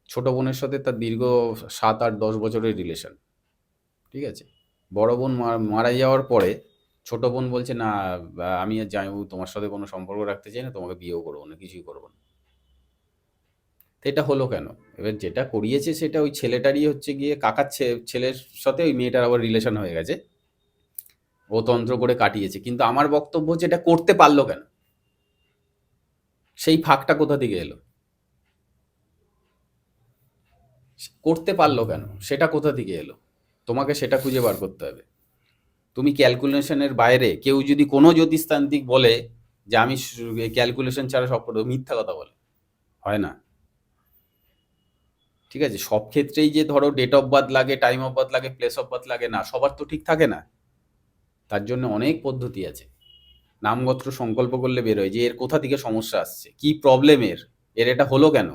ছোট বোনের সাথে তার দীর্ঘ 7-8-10 বছরের রিলেশন, ঠিক আছে। বড় বোন মারা যাওয়ার পরে ছোট বোন বলছে না, আমি আর জামাইবাবু তোমার সাথে কোনো সম্পর্ক রাখতে চাই না, তোমাকে বিয়েও করবো না, কিছুই করবো না। তো এটা হলো কেন? এবার যেটা করিয়েছে সেটা ওই ছেলেটারই হচ্ছে গিয়ে কাকার ছেলের সাথে ওই মেয়েটার আবার রিলেশন হয়ে গেছে, ও তন্ত্র করে কাটিয়েছে। কিন্তু আমার বক্তব্য হচ্ছে এটা করতে পারলো কেন, সেই ফাঁকটা কোথা থেকে এলো? করতে পারলো কেন, সেটা কোথা থেকে এলো, তোমাকে সেটা খুঁজে বার করতে হবে। তুমি ক্যালকুলেশনের বাইরে, কেউ যদি কোনো জ্যোতিষতান্ত্রিক বলে যে আমি ক্যালকুলেশন ছাড়া সব করবো, মিথ্যা কথা বলে, হয় না। ঠিক আছে, সব ক্ষেত্রেই যে ধরো ডেট অফ বার্থ লাগে, টাইম অফ বার্থ লাগে, প্লেস অফ বার্থ লাগে, না, সবার তো ঠিক থাকে না। তার জন্য অনেক পদ্ধতি আছে। নামগোত্র সংকল্প করলে বেরোয় যে এর কোথা থেকে সমস্যা আসছে, কি প্রবলেম এর, এটা হলো কেন।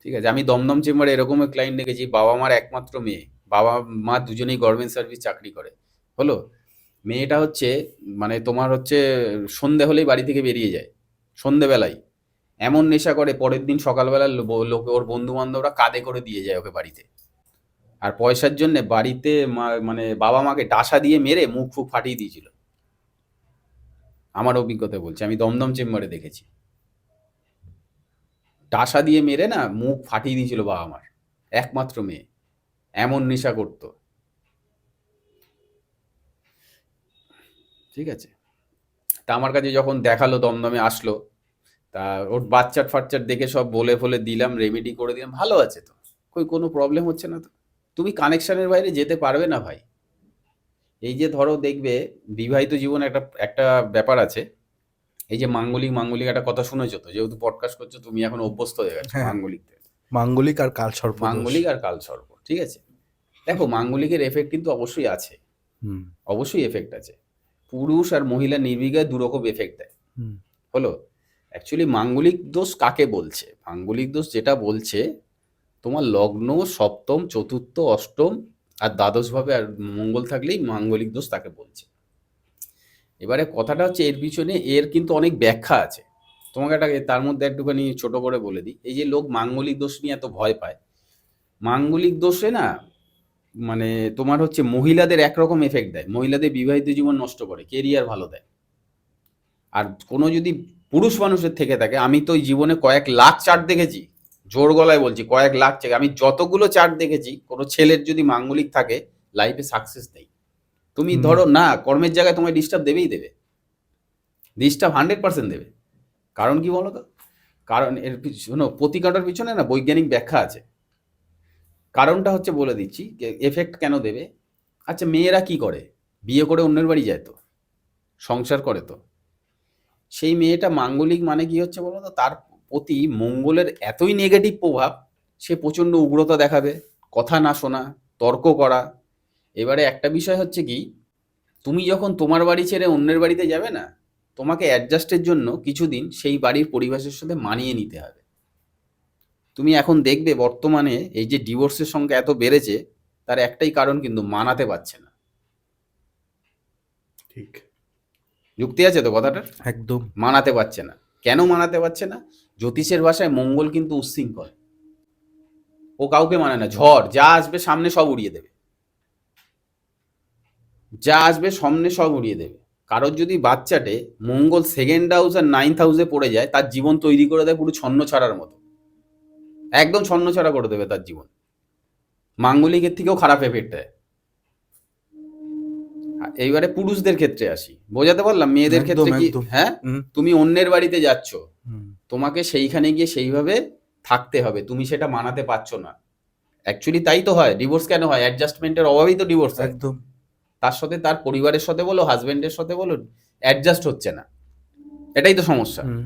ঠিক আছে, আমি দমদম চেম্বারে এরকম ক্লায়েন্ট দেখেছি, বাবা মার একমাত্র মেয়ে, বাবা মা দুজনেই গভর্নমেন্ট সার্ভিস চাকরি করে। হলো, মেয়েটা হচ্ছে মানে তোমার হচ্ছে সন্ধে হলেই বাড়ি থেকে বেরিয়ে যায়, সন্ধেবেলায় এমন নেশা করে, পরের দিন সকালবেলা লোকে ওর বন্ধু বান্ধবরা কাঁধে করে দিয়ে যায় ওকে বাড়িতে। আর পয়সার জন্য বাড়িতে মানে বাবা মাকে ডাসা দিয়ে মেরে মুখ ফুক ফাটিয়ে দিয়েছিল। আমার অভিজ্ঞতা বলছি, আমি দমদম চেম্বারে দেখেছি, ডাসা দিয়ে মেরে না মুখ ফাটিয়ে দিয়েছিল বাবা মার, একমাত্র মেয়ে, এমন নেশা করতো। ঠিক আছে, তা আমার কাছে যখন দেখালো, দমদমে আসলো, তা ওর বাচ্চার ফাচ্চার দেখে সব বলে ফলে দিলাম, রেমেডি করে দিলাম, ভালো আছে তো, কোনো প্রবলেম হচ্ছে না তো। তুমি কানেকশনের বাইরে যেতে পারবে না ভাই। এই যে ধরো দেখবে, বিবাহিত জীবনে একটা একটা ব্যাপার আছে, এই যে মাঙ্গলিক মাঙ্গলিক একটা কথা শুনেছো তো, যেহেতু পডকাস্ট করছো তুমি এখন অভ্যস্ত হয়ে গেছো হ্যাঁ, মাঙ্গলিকতে। মাঙ্গলিক আর কালসর্প দোষ। মাঙ্গলিক আর কালসর্প, ঠিক আছে, দেখো মাঙ্গলিকের এফেক্ট কিন্তু অবশ্যই আছে, হুম অবশ্যই এফেক্ট আছে। পুরুষ আর মহিলা নির্বিঘ্নে দুরকম এফেক্ট দেয়। হুম হলো, অ্যাকচুয়ালি মাঙ্গলিক দোষ কাকে বলছে, মাঙ্গলিক দোষ যেটা বলছে তোমার লগ্ন সপ্তম, চতুর্থ, অষ্টম আর দ্বাদশ ভাবে আর মঙ্গল থাকলেই মাঙ্গলিক দোষ তাকে বলছে। এবারে কথাটা হচ্ছে এর পিছনে এর কিন্তু অনেক ব্যাখ্যা আছে। তোমাকে একটা তার মধ্যে একটুখানি ছোট করে বলে দিই, এই যে লোক মাঙ্গলিক দোষ নিয়ে এত ভয় পায়, মাঙ্গলিক দোষে না মানে তোমার হচ্ছে মহিলাদের একরকম এফেক্ট দেয়, মহিলাদের বিবাহিত জীবন নষ্ট করে, কেরিয়ার ভালো দেয়। আর কোনো যদি পুরুষ মানুষের থেকে থাকে, আমি তো ওই জীবনে কয়েক লাখ চার্ট দেখেছি, জোর গলায় বলছি কয়েক লাখ চার্ট, আমি যতগুলো চার্ট দেখেছি, কোনো ছেলের যদি মাঙ্গলিক থাকে লাইফে সাকসেস নেই। তুমি হুম ধরো না, কর্মের জায়গায় তোমায় ডিস্টার্ব দেবেই দেবে, ডিস্টার্ব 100% দেবে। কারণ কি বলো তো, কারণ এর শোনো, প্রতিকাটার পিছনে না বৈজ্ঞানিক ব্যাখ্যা আছে। কারণটা হচ্ছে বলে দিচ্ছি, এফেক্ট কেন দেবে। আচ্ছা, মেয়েরা কি করে, বিয়ে করে অন্যের বাড়ি যায় তো, সংসার করে তো, সেই মেয়েটা মাঙ্গলিক মানে কি হচ্ছে বলো তো, তার প্রতি মঙ্গলের এতই নেগেটিভ প্রভাব, সে প্রচণ্ড উগ্রতা দেখাবে, কথা না শোনা, তর্ক করা। এবারে একটা বিষয় হচ্ছে কি, তুমি যখন তোমার বাড়ি ছেড়ে অন্যের বাড়িতে যাবে না, তোমাকে অ্যাডজাস্টের জন্য কিছুদিন সেই বাড়ির পরিবেশের সাথে মানিয়ে নিতে হবে। তুমি এখন দেখবে বর্তমানে এই যে ডিভোর্সের সংখ্যা এত বেড়েছে, তার একটাই কারণ কিন্তু মানাতে পারছে না। ঠিক, যুক্তি আছে তো কথাটার? একদম। মানাতে পারছে না। কেন মানাতে পারছে না? জ্যোতিষের ভাষায় মঙ্গল কিন্তু উচ্ছৃঙ্খল, ও কাউকে মানে না, ঝড় যা আসবে সামনে সব উড়িয়ে দেবে, যা আসবে সামনে সব উড়িয়ে দেবে। কারোর যদি বাচ্চাটে মঙ্গল সেকেন্ড হাউস আর 9th হাউসে পড়ে যায়, তার জীবন তৈরি করে দেয় পুরো ছন্ন ছাড়ার মতো, একদম ছন্ন ছাড়া করে দেবে তার জীবন, মাঙ্গলিকের থেকেও খারাপ এফেক্ট দেয়। এইবারে পুরুষদের ক্ষেত্রে আসি, বোঝাতে পারলাম? মেয়েদের একদম ক্ষেত্রে কি, একদম। হ্যাঁ, হুম তুমি অন্যের বাড়িতে যাচ্ছ, হুম তোমাকে সেইখানে গিয়ে সেইভাবে থাকতে হবে, তুমি সেটা মানাতে পারছো না। অ্যাকচুয়ালি তাই তো হয়, ডিভোর্স কেন হয়? অ্যাডজাস্টমেন্টের অভাবেই তো ডিভোর্স হয়। একদম। তার সাথে তার পরিবারের সাথে বলো, হাজবেন্ডের সাথে বলো, অ্যাডজাস্ট হচ্ছে না, এটাই তো সমস্যা। হুম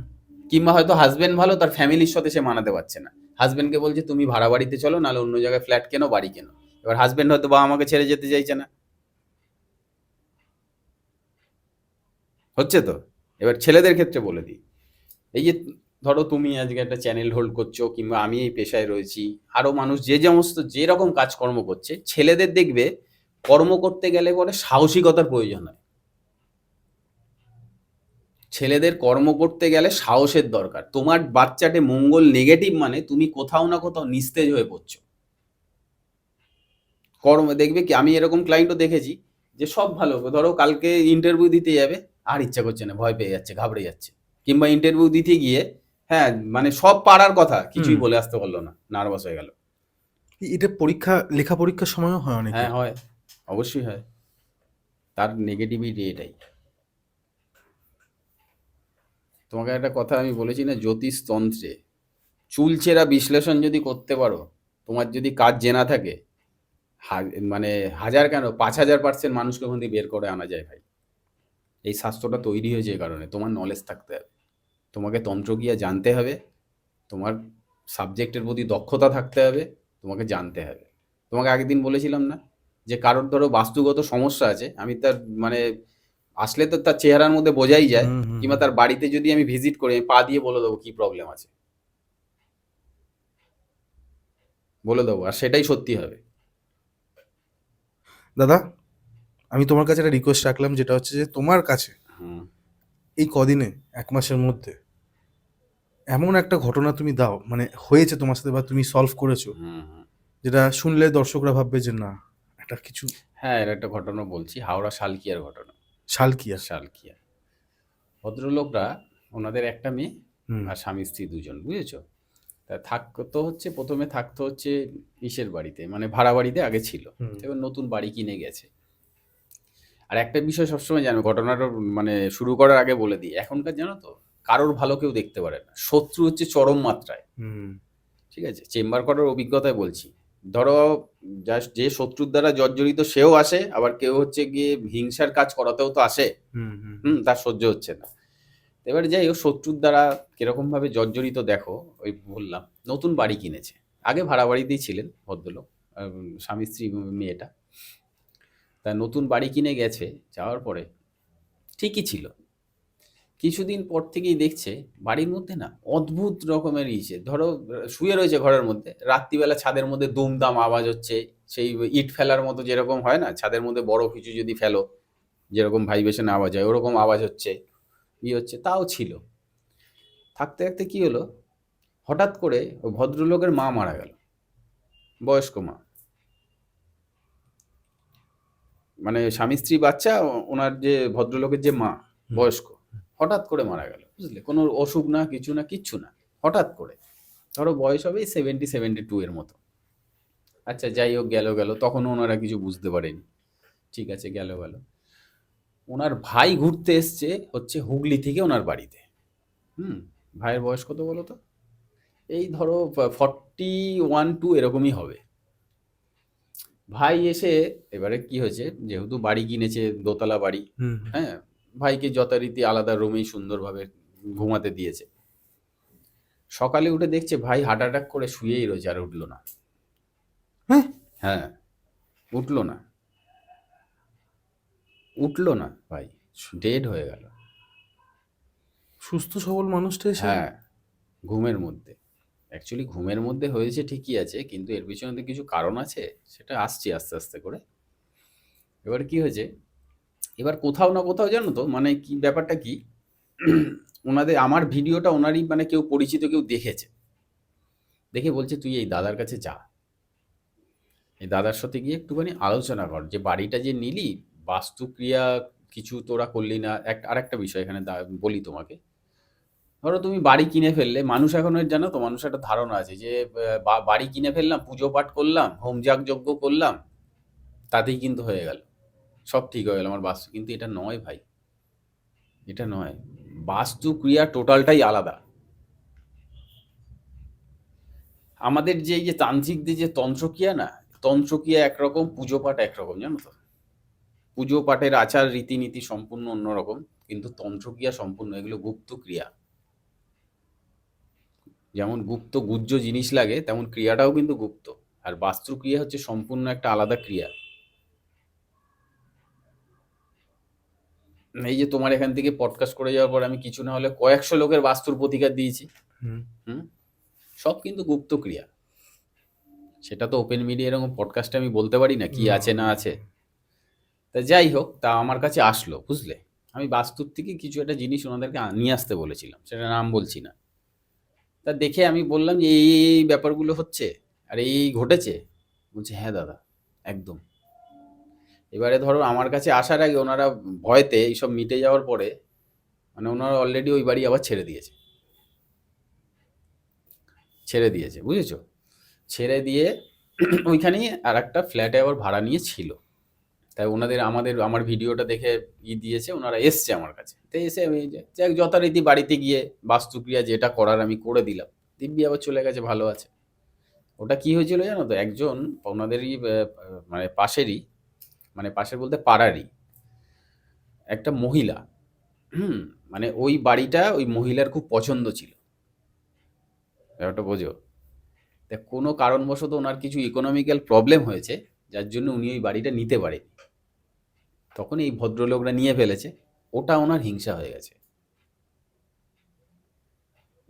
কিংবা হয়তো হাজবেন্ড ভালো, তার ফ্যামিলির সাথে সে মানাতে পারছে না, হাজবেন্ডকে বলছে তুমি ভাড়া বাড়িতে চলো, নাহলে অন্য জায়গায় ফ্ল্যাট কেনো, বাড়ি কেনো। এবার হাজবেন্ড হয়তো বাবা আমাকে ছেড়ে যেতে চাইছে না, হচ্ছে তো। এবার ছেলেদের ক্ষেত্রে বলে দিই, এই যে ধরো তুমি আজকে একটা চ্যানেল হোল্ড করছো, কিংবা আমি এই পেশায় রয়েছি, আরো মানুষ যে সমস্ত যেরকম কাজকর্ম করছে, ছেলেদের দেখবে কর্ম করতে গেলে পরে সাহসিকতার প্রয়োজন হয়। ছেলেদের কর্ম করতে গেলে সাহসের দরকার। তোমার বাচ্চাটে মঙ্গল নেগেটিভ মানে তুমি কোথাও না কোথাও নিস্তেজ হয়ে পড়ছো। কর্ম দেখবে কি, আমি এরকম ক্লায়েন্টও দেখেছি যে সব ভালো, ধরো কালকে ইন্টারভিউ দিতে যাবে, আর ইচ্ছা করছে না, ভয় পেয়ে যাচ্ছে, ঘাবড়ে যাচ্ছে। কিংবা ইন্টারভিউ দিতে গিয়ে, হ্যাঁ মানে সব পারার কথা, কিছুই হুম বলে আসতে পারলো না, নার্ভাস হয়ে গেল। এটা পরীক্ষা, লেখা পরীক্ষার সময়ও হয় হ্যাঁ অনেকের। হয়, অবশ্যই হয়, তার নেগেটিভিটি এটাই। তোমাকে একটা কথা আমি বলেছি না, জ্যোতিষতন্ত্রে চুলচেরা বিশ্লেষণ যদি করতে পারো, তোমার যদি কাজ জেনা থাকে, মানে হাজার কেন ৫,০০০% মানুষকে ওখান থেকে বের করে আনা যায় ভাই। এই শাস্ত্রটা তৈরি হয়েছে এই কারণে, তোমার নলেজ থাকতে হবে, তোমাকে তন্ত্রক্রিয়া জানতে হবে, তোমার সাবজেক্টের প্রতি দক্ষতা থাকতে হবে, তোমাকে জানতে হবে। তোমাকে আগের দিন বলেছিলাম না যে কারোর ধরো বাস্তুগত সমস্যা আছে, আমি তার মানে আসলে তো তার চেহারার মধ্যে বোঝাই যায়, কিংবা তার বাড়িতে যদি আমি ভিজিট করি আমি পা দিয়ে বলে দেবো কি প্রবলেম আছে, বলে দেবো, আর সেটাই সত্যি হবে। দাদা, আমি তোমার কাছে একটা রিকোয়েস্ট রাখলাম, যেটা হচ্ছে যে তোমার কাছে হুম এই কদিনে ১ মাসের মধ্যে এমন একটা ঘটনা তুমি দাও, মানে হয়েছে তোমার সাথে বা তুমি সলভ করেছো, হুম হুম। যেটা শুনলে দর্শকরা ভাববে যে না, একটা কিছু। হ্যাঁ, এর একটা ঘটনা বলছি, হাওড়া শালকিয়ার ঘটনা। শালকিয়া। শালকিয়া ভদ্রলোকরা, ওনাদের একটা মেয়ে হুম আর স্বামী স্ত্রী দুজন, বুঝেছো? তা থাকতো হচ্ছে, প্রথমে থাকতো হচ্ছে ইসের বাড়িতে, মানে ভাড়া বাড়িতে আগে ছিল, হুম এবার নতুন বাড়ি কিনে গেছে। আর একটা বিষয় সবসময় জানো, ঘটনাটা মানে শুরু করার আগে বলে দিই, এখনকার জানো তো কারোর ভালো কেউ দেখতে পারে না, শত্রু হচ্ছে চরম মাত্রায়। হুম ঠিক আছে, চেম্বার করার অভিজ্ঞতায় বলছি। ধরো যে শত্রুর দ্বারা জর্জরিত সেও আসে, আবার কেউ হচ্ছে গিয়ে হিংসার কাজ করাতেও তো আসে। হুম হুম তার সহ্য হচ্ছে না। এবারে যাই হোক, শত্রুর দ্বারা কিরকম ভাবে জর্জরিত দেখো, ওই বললাম নতুন বাড়ি কিনেছে, আগে ভাড়া বাড়িতেই ছিলেন ভদ্রলোক, স্বামী স্ত্রী মেয়েটা। তা নতুন বাড়ি কিনে গেছে, যাওয়ার পরে ঠিকই ছিল, কিছুদিন পর থেকেই দেখছে বাড়ির মধ্যে না অদ্ভুত রকমের ইসে, ধরো শুয়ে রয়েছে ঘরের মধ্যে, রাত্রিবেলা ছাদের মধ্যে দুমদাম আওয়াজ হচ্ছে, সেই ইট ফেলার মতো যেরকম হয় না, ছাদের মধ্যে বড় কিছু যদি ফেলো যেরকম ভাইব্রেশন আওয়াজ হয়, ওরকম আওয়াজ হচ্ছে, হচ্ছে, তাও ছিল। থাকতে থাকতে কি হলো, হঠাৎ করে ওই ভদ্রলোকের মা মারা গেল, বয়স্ক মা, মানে স্বামী স্ত্রী বাচ্চা, ওনার যে ভদ্রলোকের যে মা বয়স্ক, হঠাৎ করে মারা গেল, বুঝলে, কোনো অসুখ না, কিছু না, কিচ্ছু না, হঠাৎ করে। ধরো বয়স হবে 70-72 এর মতো। আচ্ছা যাই হোক, গেল গেল, তখন ওনারা কিছু বুঝতে পারেনি, ঠিক আছে, গেল গেল। ওনার ভাই ঘুরতে এসছে হচ্ছে হুগলি থেকে ওনার বাড়িতে। হুম ভাইয়ের বয়স কত বলো তো, এই ধরো 41-2 এরকমই হবে। ভাই এসে, এবারে কি হয়েছে, যেহেতু বাড়ি কিনেছে দোতলা বাড়ি, হুম হ্যাঁ, ভাইকে যথারীতি আলাদা রুমেই সুন্দরভাবে ঘুমাতে দিয়েছে। সকালে উঠে দেখছে ভাই হার্ট অ্যাটাক করে শুয়েই রয়েছে, আর উঠলো না। হ্যাঁ, হ্যাঁ, উঠলো না, উঠলো না ভাই, ডেড হয়ে গেল। সুস্থ সবল মানুষটা এসে। হ্যাঁ, ঘুমের মধ্যে। অ্যাকচুয়ালি ঘুমের মধ্যে হয়েছে ঠিকই আছে, কিন্তু এর পিছনে তো কিছু কারণ আছে, সেটা আসছি আস্তে আস্তে করে। এবার কি হয়েছে, এবার কোথাও না কোথাও জানো তো, মানে কি ব্যাপারটা কি, ওনাদের আমার ভিডিওটা ওনারই মানে কেউ পরিচিত কেউ দেখেছে, দেখে বলছে তুই এই দাদার কাছে যা, এই দাদার সাথে গিয়ে একটুখানি আলোচনা কর, যে বাড়িটা যে নিলি, বাস্তুক্রিয়া কিছু তোরা করলি না। আর একটা বিষয় এখানে বলি তোমাকে, ধরো তুমি বাড়ি কিনে ফেললে, মানুষ এখন জানো তো, মানুষ একটা ধারণা আছে যে বাড়ি কিনে ফেললাম, পুজো পাঠ করলাম, হোম যাগ যজ্ঞ করলাম, তাতেই কিন্তু হয়ে গেল, সব ঠিক হয়ে গেল আমার বাস্তু, কিন্তু এটা নয় ভাই, এটা নয়। বাস্তু ক্রিয়া টোটালটাই আলাদা। আমাদের যে এই যে তান্ত্রিকদের যে তন্ত্রক্রিয়া না, তন্ত্রক্রিয়া একরকম, পুজো পাঠ একরকম, জানো তো, পুজো পাঠের আচার রীতিনীতি সম্পূর্ণ অন্যরকম, কিন্তু তন্ত্রক্রিয়া সম্পূর্ণ, এগুলো গুপ্ত ক্রিয়া। যেমন গুপ্ত গুহ্য জিনিস লাগে, তেমন ক্রিয়াটাও কিন্তু গুপ্ত। আর বাস্তু ক্রিয়া হচ্ছে সম্পূর্ণ একটা আলাদা ক্রিয়া। এই যে তোমার এখান থেকে পডকাস্ট করে যাওয়ার পর আমি কিছু না হলে কয়েকশো লোকের বাস্তুর প্রতিকার দিয়েছি। হুম হুম সব কিন্তু গুপ্ত ক্রিয়া। সেটা তো ওপেন মিডিয়া এরকম পডকাস্টে আমি বলতে পারি না কি আছে না আছে। তা যাই হোক, তা আমার কাছে আসলো, বুঝলে, আমি বাস্তুর থেকে কিছু একটা জিনিস ওনাদেরকে নিয়ে আসতে বলেছিলাম, সেটা নাম বলছি না। তা দেখে আমি বললাম যে এই ব্যাপারগুলো হচ্ছে, আর এই ঘটেছে। বলছে হ্যাঁ দাদা, একদম। এবারে ধরো আমার কাছে আসার আগে ওনারা ভয়তে এইসব মিটে যাওয়ার পরে, মানে ওনারা অলরেডি ওই বাড়ি আবার ছেড়ে দিয়েছে, ছেড়ে দিয়েছে, বুঝেছো, ছেড়ে দিয়ে ওইখানেই আর একটা ফ্ল্যাটে আবার ভাড়া নিয়ে ছিল। তাই ওনাদের আমার ভিডিওটা দেখে দিয়েছে, ওনারা এসছে আমার কাছে, তো এসে আমি যাক যথারীতি বাড়িতে গিয়ে বাস্তুক্রিয়া যেটা করার আমি করে দিলাম, দিব্যি আবার চলে গেছে, ভালো আছে। ওটা কি হয়েছিল জানো তো, একজন ওনাদেরই মানে পাশেরই, মানে পাশের বলতে পাড়ারই একটা মহিলা, হুম, মানে ওই বাড়িটা ওই মহিলার খুব পছন্দ ছিল, ব্যাপারটা বোঝো। তা কোনো কারণবশত ওনার কিছু ইকোনমিক্যাল প্রবলেম হয়েছে, যার জন্য উনি ওই বাড়িটা নিতে পারেনি। তখন এই ভদ্রলোকরা নিয়ে ফেলেছে। ওটা ওনার হিংসা হয়ে গেছে।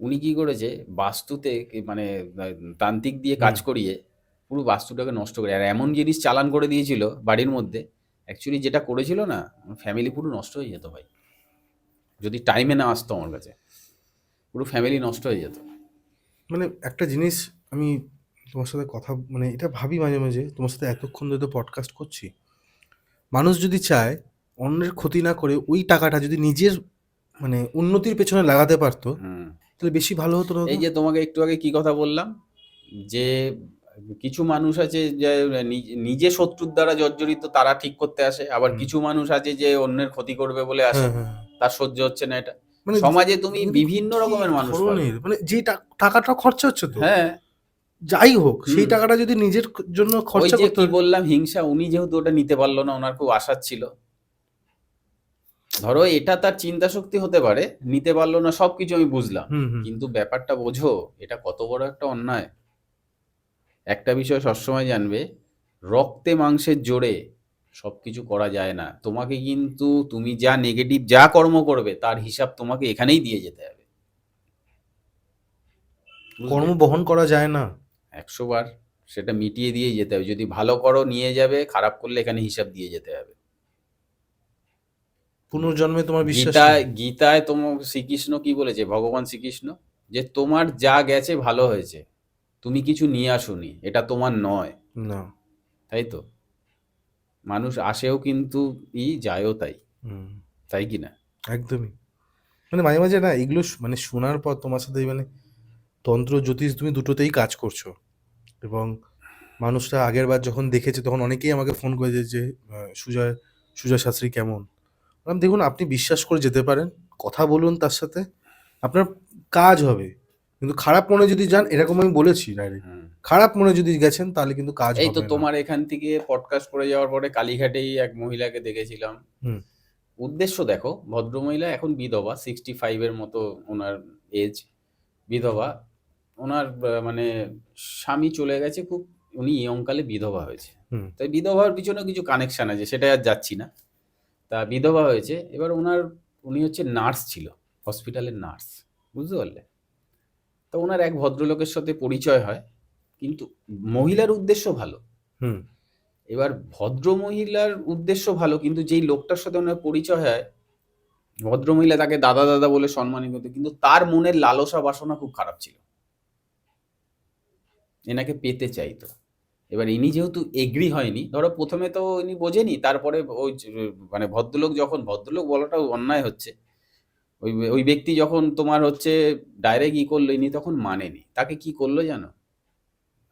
উনি কি করেছে, বাস্তুতে মানে তান্ত্রিক দিয়ে কাজ হুম। করিয়ে পুরো বাস্তুটাকে নষ্ট করে, আর এমন জিনিস চালান করে দিয়েছিল বাড়ির মধ্যে, অ্যাকচুয়ালি যেটা করেছিল না, ফ্যামিলি পুরো নষ্ট হয়ে যেত ভাই, যদি টাইমে না আসতো আমার কাছে, পুরো ফ্যামিলি নষ্ট হয়ে যেত। মানে একটা জিনিস আমি তোমার সাথে কথা মানে এটা ভাবি মাঝে মাঝে, তোমার সাথে এতক্ষণ ধরে তো পডকাস্ট করছি, মানুষ যদি চায় অন্যের ক্ষতি না করে ওই টাকাটা যদি নিজের মানে উন্নতির পেছনে লাগাতে পারতো, হুম। তাহলে বেশি ভালো হতো না এই তো? যে তোমাকে একটু আগে কি কথা বললাম, যে কিছু মানুষ আছে যে নিজে শত্রুর দ্বারা জর্জরিত, তারা ঠিক করতে আসে, আবার হুম। কিছু মানুষ আছে যে অন্যের ক্ষতি করবে বলে আসে, হ্যাঁ, হ্যাঁ, হ্যাঁ। তার সহ্য হচ্ছে না এটা। মানে সমাজে তুমি কিন্তু বিভিন্ন কি রকমের মানুষ পাবে। ধরনের মানে যে টাকাটা খরচা হচ্ছে তো, হ্যাঁ। যাই হোক সেই হুম। টাকাটা যদি নিজের জন্য ওই খরচা যে করতে কি পারে। বললাম, হিংসা, উনি যেহেতু ওটা নিতে পারলো না, ওনার খুব আশা ছিল, ধরো এটা তার চিন্তা শক্তি হতে পারে, নিতে পারলো না সবকিছু আমি বুঝলাম, হুম, হুম। কিন্তু ব্যাপারটা বোঝো, এটা কত বড় একটা অন্যায়। একটা বিষয় সবসময় জানবে, রক্তে মাংসের জোরে সবকিছু করা যায় না। তোমাকে কিন্তু, তুমি যা নেগেটিভ যা কর্ম করবে তার হিসাব তোমাকে এখানেই দিয়ে যেতে হবে, বুঝলে? কর্ম বহন করা যায় না। ১০০ বার সেটা মিটিয়ে দিয়েই যেতে হবে। যদি ভালো করো নিয়ে যাবে, খারাপ করলে এখানে হিসাব দিয়ে যেতে হবে। পুনর্জন্মে তোমার বিশ্বাস গীতায় নেই? গীতায় তোমার শ্রীকৃষ্ণ কি বলেছে, ভগবান শ্রীকৃষ্ণ, যে তোমার যা গেছে ভালো হয়েছে, তুমি কিছু নিয়ে আসোনি, এটা তোমার নয়। না। তাই তো, মানুষ আসেও কিন্তু যায়ও তাই, হুম। তাই কি না? একদমই। মানে মাঝে মাঝে না এগুলো মানে শোনার পর তোমার সাথে মানে তন্ত্র জ্যোতিষ তুমি দুটোতেই কাজ করছো, এবং মানুষরা আগের বার যখন দেখেছে তখন অনেকেই আমাকে ফোন করেছে যে সুজয় সুজয় শাস্ত্রী কেমন। বললাম দেখুন আপনি বিশ্বাস করে যেতে পারেন, কথা বলুন তার সাথে, আপনার কাজ হবে। কিন্তু খারাপ মনে যদি যান, এরকম আমি বলেছি ডাইরেক্ট, হুম। খারাপ মনে যদি গেছেন তাহলে কিন্তু কাজ এই তো হবে না। তোমার এখান থেকে পডকাস্ট করে যাওয়ার পরে কালীঘাটেই এক মহিলাকে দেখেছিলাম। হুম। উদ্দেশ্য দেখো, ভদ্রমহিলা এখন বিধবা, 65 এর মতো ওনার এজ, বিধবা। ওনার মানে স্বামী চলে গেছে, খুব উনি ইয়ংকালে বিধবা হয়েছে। হুম। তাই বিধবার পিছনে কিছু কানেকশন আছে, সেটা আর যাচ্ছি না। তা বিধবা হয়েছে, এবার উনি হচ্ছে নার্স ছিল, হসপিটালের নার্স, বুঝতে পারলে? তো ওনার এক ভদ্রলোকের সাথে পরিচয় হয়, কিন্তু মহিলার উদ্দেশ্য ভালো। হুম। এবার ভদ্র মহিলার উদ্দেশ্য ভালো, কিন্তু যেই লোকটার সাথে ওনার পরিচয় হয়, ভদ্রমহিলা তাকে দাদা দাদা বলে সম্মানিত করতো, কিন্তু তার মনের লালসা বাসনা খুব খারাপ ছিল, এনাকে পেতে চাইতো। এবার ইনি যেহেতু এগ্রি হয়নি, ধরো প্রথমে তো ইনি বোঝেনি, তারপরে ওই মানে ভদ্রলোক, যখন ভদ্রলোক বলাটাও অন্যায় হচ্ছে, ওই ওই ব্যক্তি যখন তোমার হচ্ছে ডাইরেক্ট করলো, ইনি তখন মানেনি। তাকে কি করলো জানো?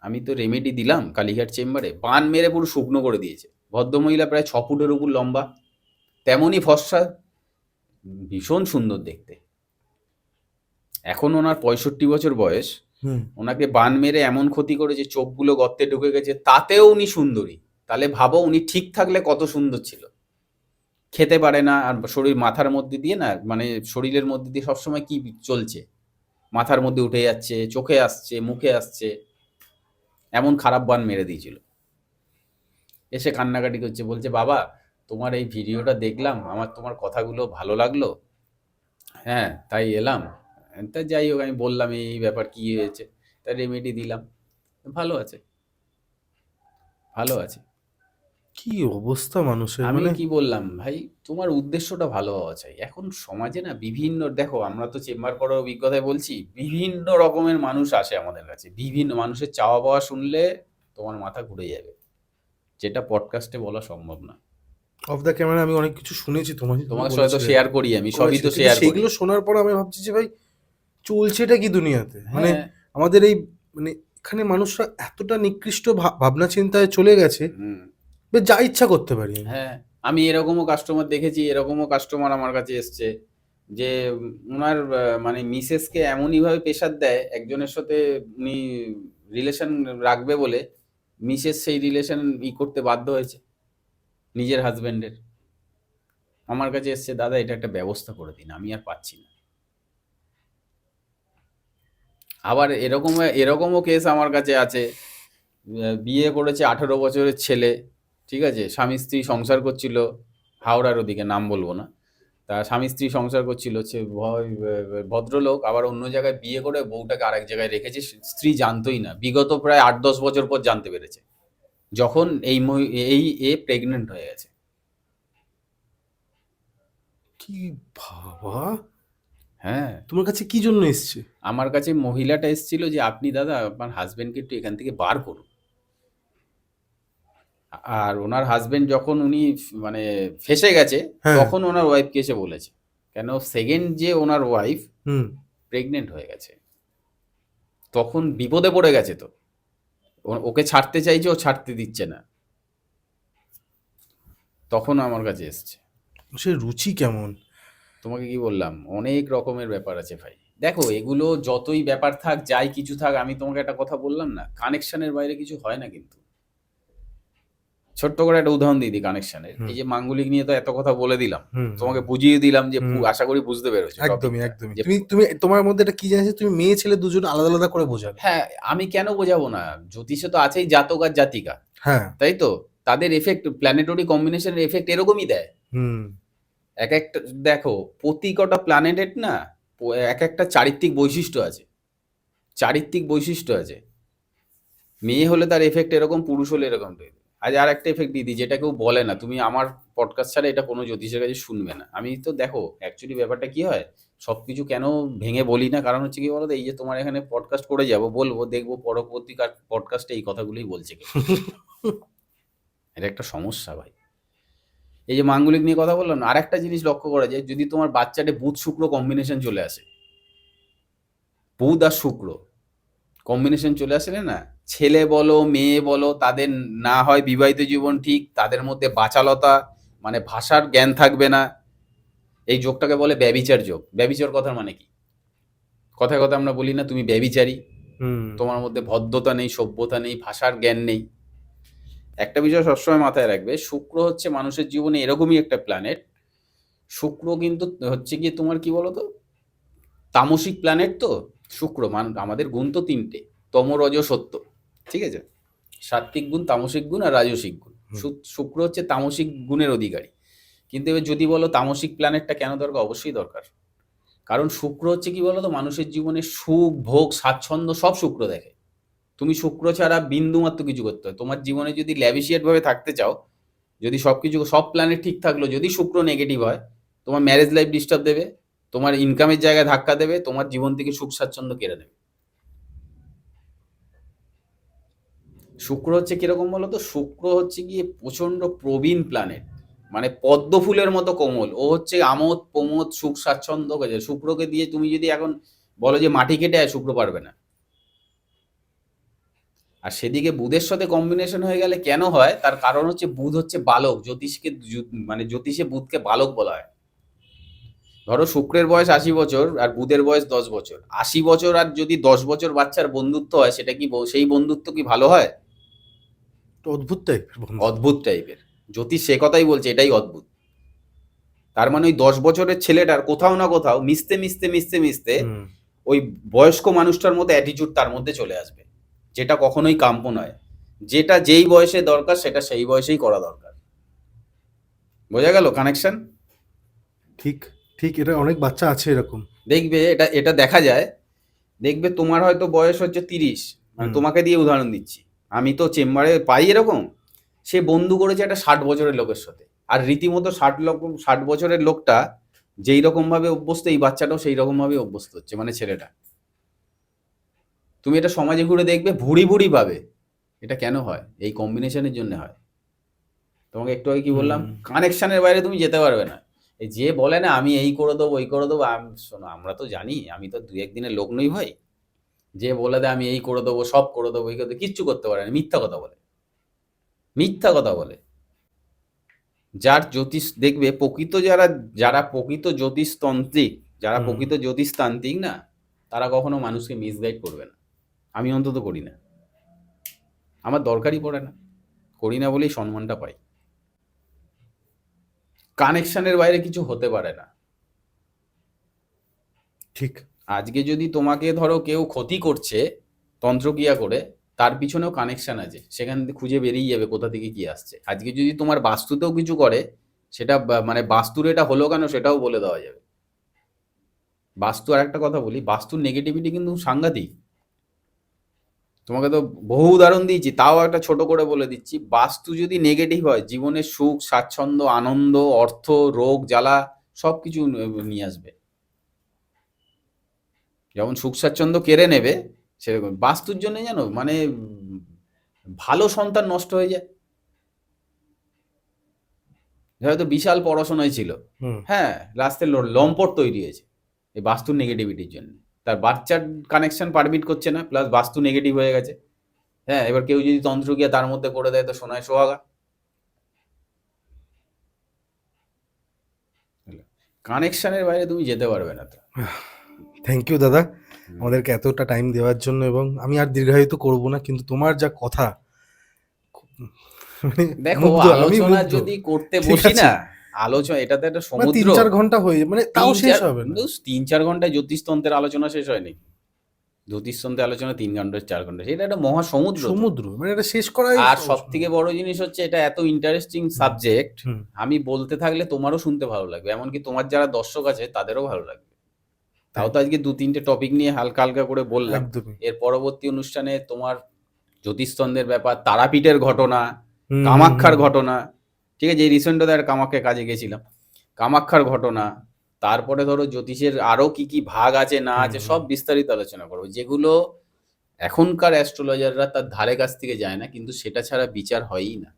আমি তো রেমেডি দিলাম কালীঘাট চেম্বারে, বান মেরে পুরো শুকনো করে দিয়েছে। ভদ্রমহিলা প্রায় 6 ফুটের উপর লম্বা, তেমনই ফর্সা, ভীষণ সুন্দর দেখতে। এখন ওনার 65 বছর বয়স, হুম। ওনাকে বান মেরে এমন ক্ষতি করেছে, চোখগুলো গর্তে ঢুকে গেছে, তাতেও উনি সুন্দরী। তাহলে ভাবো উনি ঠিক থাকলে কত সুন্দর ছিল। খেতে পারে না, আর শরীর মাথার মধ্যে দিয়ে না, মানে শরীরের মধ্যে দিয়ে সবসময় কি চলছে, মাথার মধ্যে উঠে যাচ্ছে, চোখে আসছে, মুখে আসছে, এমন খারাপ বান মেরে দিয়েছিল। এসে কান্নাকাটি করছে, বলছে বাবা তোমার এই ভিডিওটা দেখলাম, আমার তোমার কথাগুলো ভালো লাগলো, হ্যাঁ তাই এলাম। তা যাই হোক, আমি বললাম এই ব্যাপার কি হয়েছে, তা রেমেডি দিলাম, ভালো আছে, ভালো আছে। কি অবস্থা মানুষের আমি মানে। কি বললাম ভাই, তোমার উদ্দেশ্যটা ভালো হওয়া চাই। এখন সমাজে না বিভিন্ন, দেখো আমরা তো চেম্বার করার অভিজ্ঞতায় বলছি, বিভিন্ন রকমের মানুষ আসে আমাদের কাছে, বিভিন্ন মানুষের চাওয়া পাওয়া শুনলে তোমার মাথা ঘুরে যাবে, যেটা পডকাস্টে বলা সম্ভব না। অফ দ্য ক্যামেরা আমি অনেক কিছু শুনেছি, তোমার তুমি তোমার সাথে তো বলেছিলে শেয়ার করি, আমি সবই করেছিলে, তো কিন্তু শেয়ার করি। সেইগুলো শোনার পর আমি ভাবছি যে ভাই চলছেটা কি দুনিয়াতে, মানে হ্যাঁ। আমাদের এই মানে এখানে মানুষরা এতটা নিকৃষ্ট ভাবনা চিন্তায় চলে গেছে, হুম। বেশ যা ইচ্ছা করতে পারি আমি। হ্যাঁ, আমি এরকমও কাস্টমার দেখেছি, এরকমও কাস্টমার আমার কাছে এসছে, যে উনার মানে মিসেসকে এমনইভাবে প্রেশার দেয়, একজনের সাথে উনি রিলেশন রাখবে বলে মিসেস সেই রিলেশন করতে বাধ্য হয়েছে নিজের হাজবেন্ডের। আমার কাছে এসছে, দাদা এটা একটা ব্যবস্থা করে দিন, আমি আর পাচ্ছি না। আবার এরকমও কেস আমার কাছে আছে, বিয়ে করেছে 18 বছরের ছেলে, ঠিক আছে, স্বামী স্ত্রী সংসার করছিল হাওড়ার ওদিকে, নাম বলবো না। তা স্বামী স্ত্রী সংসার করছিল, সে ভদ্রলোক আবার অন্য জায়গায় বিয়ে করে বউটাকে আরেক জায়গায় রেখেছে, স্ত্রী জানতোই না, বিগত প্রায় 8-10 বছর পর জানতে পেরেছে, যখন এই প্রেগনেন্ট হয়ে গেছে। কি বাবা, হ্যাঁ, তোমার কাছে কি জন্য এসছে? আমার কাছে মহিলাটা এসেছিল যে আপনি দাদা আপনার হাজবেন্ডকে একটু এখান থেকে বার করুন। আর ওনার হাজবেন্ড যখন উনি মানে ফেঁসে গেছে, হ্যাঁ। তখন ওনার ওয়াইফকে এসে বলেছে, কেন সেকেন্ড যে ওনার ওয়াইফ হুম। প্রেগনেন্ট হয়ে গেছে, তখন বিপদে পড়ে গেছে। তো ওকে ছাড়তে চাইছে, ও ছাড়তে দিচ্ছে না, তখন আমার কাছে এসছে। সে রুচি কেমন? তোমাকে কি বললাম, অনেক রকমের ব্যাপার আছে ভাই। দেখো এগুলো যতই ব্যাপার থাক, যাই কিছু থাক, আমি তোমাকে একটা কথা বললাম না, কানেকশনের বাইরে কিছু হয় না। কিন্তু ছোট্ট করে একটা উদাহরণ দিয়ে দিই কানেকশনের। হুম। এই যে মাঙ্গলিক নিয়ে তো এত কথা বলে দিলাম, হুম। তোমাকে বুঝিয়ে দিলাম যে হুম। আশা করি বুঝতে পেরেছো একদমই টপিকটা। একদমই। যে তুমি তোমার মধ্যে এটা কি জানিস, তুমি মেয়ে ছেলে দুজন আলাদা আলাদা করে বোঝাবে। হ্যাঁ, আমি কেন বোঝাবো না, জ্যোতিষে তো আছেই জাতক আর জাতিকা, হ্যাঁ। তাই তো? তাদের এফেক্ট, প্ল্যানেটরি কম্বিনেশনের এফেক্ট এরকমই দেয়। হুম। এক একটা দেখো, প্রতি কটা প্ল্যানেটের না এক একটা চারিত্রিক বৈশিষ্ট্য আছে, চারিত্রিক বৈশিষ্ট্য আছে। মেয়ে হলে তার এফেক্ট এরকম, পুরুষ হলে এরকম। আজ আর একটা এফেক্ট দিয়ে দিই, যেটা কেউ বলে না, তুমি আমার পডকাস্ট ছাড়া এটা কোনো জ্যোতিষের কাছে শুনবে না। আমি তো দেখো অ্যাকচুয়ালি ব্যাপারটা কি হয়, সবকিছু কেন ভেঙে বলি না, কারণ হচ্ছে কি বলতো, এই যে তোমার এখানে পডকাস্ট করে যাব, বলবো, দেখবো পরবর্তী পডকাস্টে এই কথাগুলোই বলছে কেউ। এটা একটা সমস্যা ভাই। এই যে মাঙ্গলিক নিয়ে কথা বললাম না, আর একটা জিনিস লক্ষ্য করা যায়, যদি তোমার বাচ্চাটে বুধ শুক্র কম্বিনেশন চলে আসে, বুধ আর শুক্র কম্বিনেশন চলে আসলে না, ছেলে বলো মেয়ে বলো, তাদের না হয় বিবাহিত জীবন ঠিক, তাদের মধ্যে বাচালতা, মানে ভাষার জ্ঞান থাকবে না। এই যোগটাকে বলে ব্যভিচার যোগ। ব্যভিচার কথার মানে কি? কথায় কথা আমরা বলি না, তুমি ব্যভিচারী, হুম। তোমার মধ্যে ভদ্রতা নেই, সভ্যতা নেই, ভাষার জ্ঞান নেই। একটা বিষয় সবসময় মাথায় রাখবে, শুক্র হচ্ছে মানুষের জীবনে এরকমই একটা প্ল্যানেট। শুক্র কিন্তু হচ্ছে গিয়ে তোমার কি বলতো, তামসিক প্ল্যানেট। তো শুক্র আমাদের গুণ তো তিনটে, তম রজ সত্য, ঠিক আছে? সাত্ত্বিক গুণ, তামসিক গুণ আর রাজসিক গুণ। শুক্র হচ্ছে তামসিক গুণের অধিকারী। কিন্তু এবার যদি বলো তামসিক প্ল্যানেটটা কেন দরকার, অবশ্যই দরকার। কারণ শুক্র হচ্ছে কি বলতো, মানুষের জীবনে সুখ ভোগ স্বাচ্ছন্দ্য সব শুক্র দেখে। তুমি শুক্র ছাড়া বিন্দু মাত্র কিছু করতে হয় তোমার জীবনে, যদি ল্যাভিশিয়েট ভাবে থাকতে চাও, যদি সবকিছু সব প্ল্যানেট ঠিক থাকলো, যদি শুক্র নেগেটিভ হয়, তোমার ম্যারেজ লাইফ ডিস্টার্ব দেবে, তোমার ইনকামের জায়গায় ধাক্কা দেবে, তোমার জীবন থেকে সুখ স্বাচ্ছন্দ্য কেড়ে নেবে। শুক্র হচ্ছে কিরকম বলতো, শুক্র হচ্ছে গিয়ে প্রচন্ড প্রবীণ প্ল্যানেট, মানে পদ্ম ফুলের মতো কোমল। ও হচ্ছে আমোদ প্রমোদ সুখ স্বাচ্ছন্দ্য হয়ে যায়। শুক্রকে দিয়ে তুমি যদি এখন বলো যে মাটি কেটে আয়, শুক্র পারবে না। আর সেদিকে বুধের সাথে কম্বিনেশন হয়ে গেলে কেন হয়, তার কারণ হচ্ছে বুধ হচ্ছে বালক, জ্যোতিষকে মানে জ্যোতিষে বুধকে বালক বলা হয়। ধরো শুক্রের বয়স 80 বছর আর বুধের বয়স 10 বছর, 80 বছর আর যদি 10 বছর বাচ্চার বন্ধুত্ব হয়, সেটা কি সেই বন্ধুত্ব কি ভালো হয়? অদ্ভুত টাইপের বন্ধু। অদ্ভুত টাইপের। জ্যোতিষ সে কথাই বলছে, এটাই অদ্ভুত। তার মানে ওই 10 বছরের ছেলেটার কোথাও না কোথাও মিশতে মিশতে মিশতে মিশতে ওই বয়স্ক মানুষটার মধ্যে অ্যাটিটিউড তার মধ্যে চলে আসবে, যেটা কখনোই কাম্য নয়। যেটা যেই বয়সে দরকার সেটা সেই বয়সেই করা দরকার। বোঝা গেল কানেকশন? ঠিক ঠিক, এটা অনেক বাচ্চা আছে এরকম। দেখবে এটা এটা দেখা যায়। দেখবে তোমার হয়তো বয়স হচ্ছে 30, মানে তোমাকে দিয়ে উদাহরণ দিচ্ছি, আমি তো চেম্বারে পাই এরকম, সে বন্ধু করেছে একটা 60 বছরের লোকের সাথে, আর রীতিমতো 60 বছরের লোকটা যেই রকম ভাবে অভ্যস্ত, এই বাচ্চাটাও সেই রকম ভাবে অভ্যস্ত হচ্ছে, মানে ছেলেটা। তুমি এটা সমাজে ঘুরে দেখবে, ভুড়ি ভুড়ি পাবে। এটা কেন হয়? এই কম্বিনেশনের জন্য হয়। তোমাকে একটু আগে কি বললাম, কানেকশনের বাইরে তুমি যেতে পারবে না। এই যে বলে না আমি এই করে দেবো ওই করে দেবো, শোনো আমরা তো জানি, আমি তো 2-1 দিনের লোক নই ভাই। যে বলে দেয় আমি এই করে দেবো, সব করে দেবো, এই করে কিচ্ছু করতে পারে না, মিথ্যা কথা বলে, মিথ্যা কথা বলে। যার জ্যোতিষ দেখবে, প্রকৃত যারা প্রকৃত জ্যোতিষতান্ত্রিক, যারা প্রকৃত জ্যোতিষতান্ত্রিক না, তারা কখনো মানুষকে মিসগাইড করবে না। আমি অন্তত করি না। আমার দরকারই পড়ে না, করি না বলেই সম্মানটা পাই। কানেকশনের বাইরে কিছু হতে পারে না। ঠিক। আজকে যদি তোমাকে ধরো কেউ ক্ষতি করছে তন্ত্রক্রিয়া করে, তার পিছনেও কানেকশন আছে, সেখান থেকে খুঁজে বেরিয়ে যাবে কোথা থেকে কি আসছে। আজকে যদি তোমার বাস্তুতেও কিছু করে, সেটা মানে বাস্তুর এটা হলো কেন সেটাও বলে দেওয়া যাবে। বাস্তু, আর একটা কথা বলি, বাস্তুর নেগেটিভিটি কিন্তু সাংঘাতিক। তোমাকে তো বহু উদাহরণ দিয়েছি, তাও একটা ছোট করে বলে দিচ্ছি। বাস্তু যদি নেগেটিভ হয়, জীবনে সুখ, স্বাচ্ছন্দ্য, আনন্দ, অর্থ, রোগ, জ্বালা সবকিছু নিয়ে আসবে। যেমন সুখ স্বাচ্ছন্দ্য কেড়ে নেবে, সেরকম বাস্তুর জন্য জানো মানে ভালো সন্তান নষ্ট হয়ে যায়। হয়তো বিশাল পড়াশোনায় ছিল, হুম। হ্যাঁ, লাস্টে লম্পট তৈরি হয়েছে এই বাস্তুর নেগেটিভিটির জন্য। তার বাচ্চার কানেকশন পারমিট করছে না, প্লাস বাস্তু নেগেটিভ হয়ে গেছে। হ্যাঁ, এবার কেউ যদি তন্ত্র গিয়ে তার মধ্যে করে দেয়, তো সোনায় সোহাগা। কানেকশনের বাইরে তুমি যেতে পারবে না তো। থ্যাংক ইউ দাদা, আমাদেরকে এতটা টাইম দেওয়ার জন্য। এবং আমি আর দীর্ঘায়িত করব না, কিন্তু তোমার যা কথা, মানে দেখো, মুগ্ধ, আমি আলোচনা মুগ্ধ। যদি করতে ঠিক বসি আছে, না, আলোচনা এটা তো একটা মানে সমুদ্র। 3-4 ঘন্টা হয়ে যাবে, মানে তাও শেষ হবে না। 3-4 ঘন্টায় জ্যোতিষতন্ত্রের আলোচনা শেষ হয়নি। জ্যোতিষতন্ত্রের আলোচনা 3 ঘন্টা 4 ঘন্টা, সেটা একটা মহাসমুদ্র তো। সমুদ্র, মানে এটা শেষ করাই আর সহজ সব নয়। থেকে বড় জিনিস হচ্ছে, এটা এত ইন্টারেস্টিং সাবজেক্ট, হুম। আমি বলতে থাকলে তোমারও শুনতে ভালো লাগবে, এমনকি তোমার যারা দর্শক আছে তাদেরও ভালো লাগবে। তাও তো আজকে 2-3টে টপিক নিয়ে হালকা হালকা করে বললাম। একদমই। এর পরবর্তী অনুষ্ঠানে তোমার জ্যোতিষতন্ত্রের ব্যাপার, তারাপীঠের ঘটনা, হুম, কামাক্ষার হুম, ঘটনা, ঠিক আছে, এই রিসেন্টও আর কামাখ্যার কাজে গেছিলাম, কামাক্ষার ঘটনা, তারপরে ধরো জ্যোতিষের আরো কি কি ভাগ আছে না আছে, হুম, সব বিস্তারিত আলোচনা করবো, যেগুলো এখনকার অ্যাস্ট্রোলজাররা তার ধারে কাছ থেকে যায় না, কিন্তু সেটা ছাড়া বিচার হয়ই না।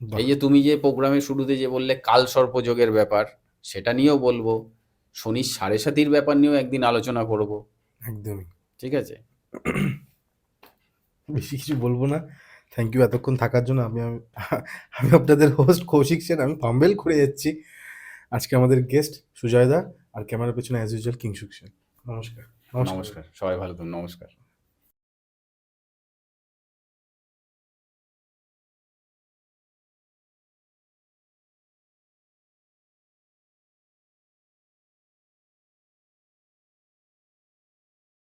বাহ, এই যে তুমি যে প্রোগ্রামের শুরুতে যে বললে কাল সর্পযোগের ব্যাপার, সেটা নিয়েও বলবো। শনির 7.5 ব্যাপার নিয়েও একদিন আলোচনা করব। একদমই। ঠিক আছে। বেশি কিছু বলবো না। থ্যাংক ইউ এতক্ষণ থাকার জন্য। আমি আপনাদের হোস্ট কৌশিক সেন, আমি ফাম্বেল করে যাচ্ছি। আজকে আমাদের গেস্ট সুজয় দা, আর ক্যামেরার পেছনে অ্যাজ ইউজুয়াল কিংসুক সেন। নমস্কার। নমস্কার। নমস্কার, সবাই ভালো থাকুন, নমস্কার।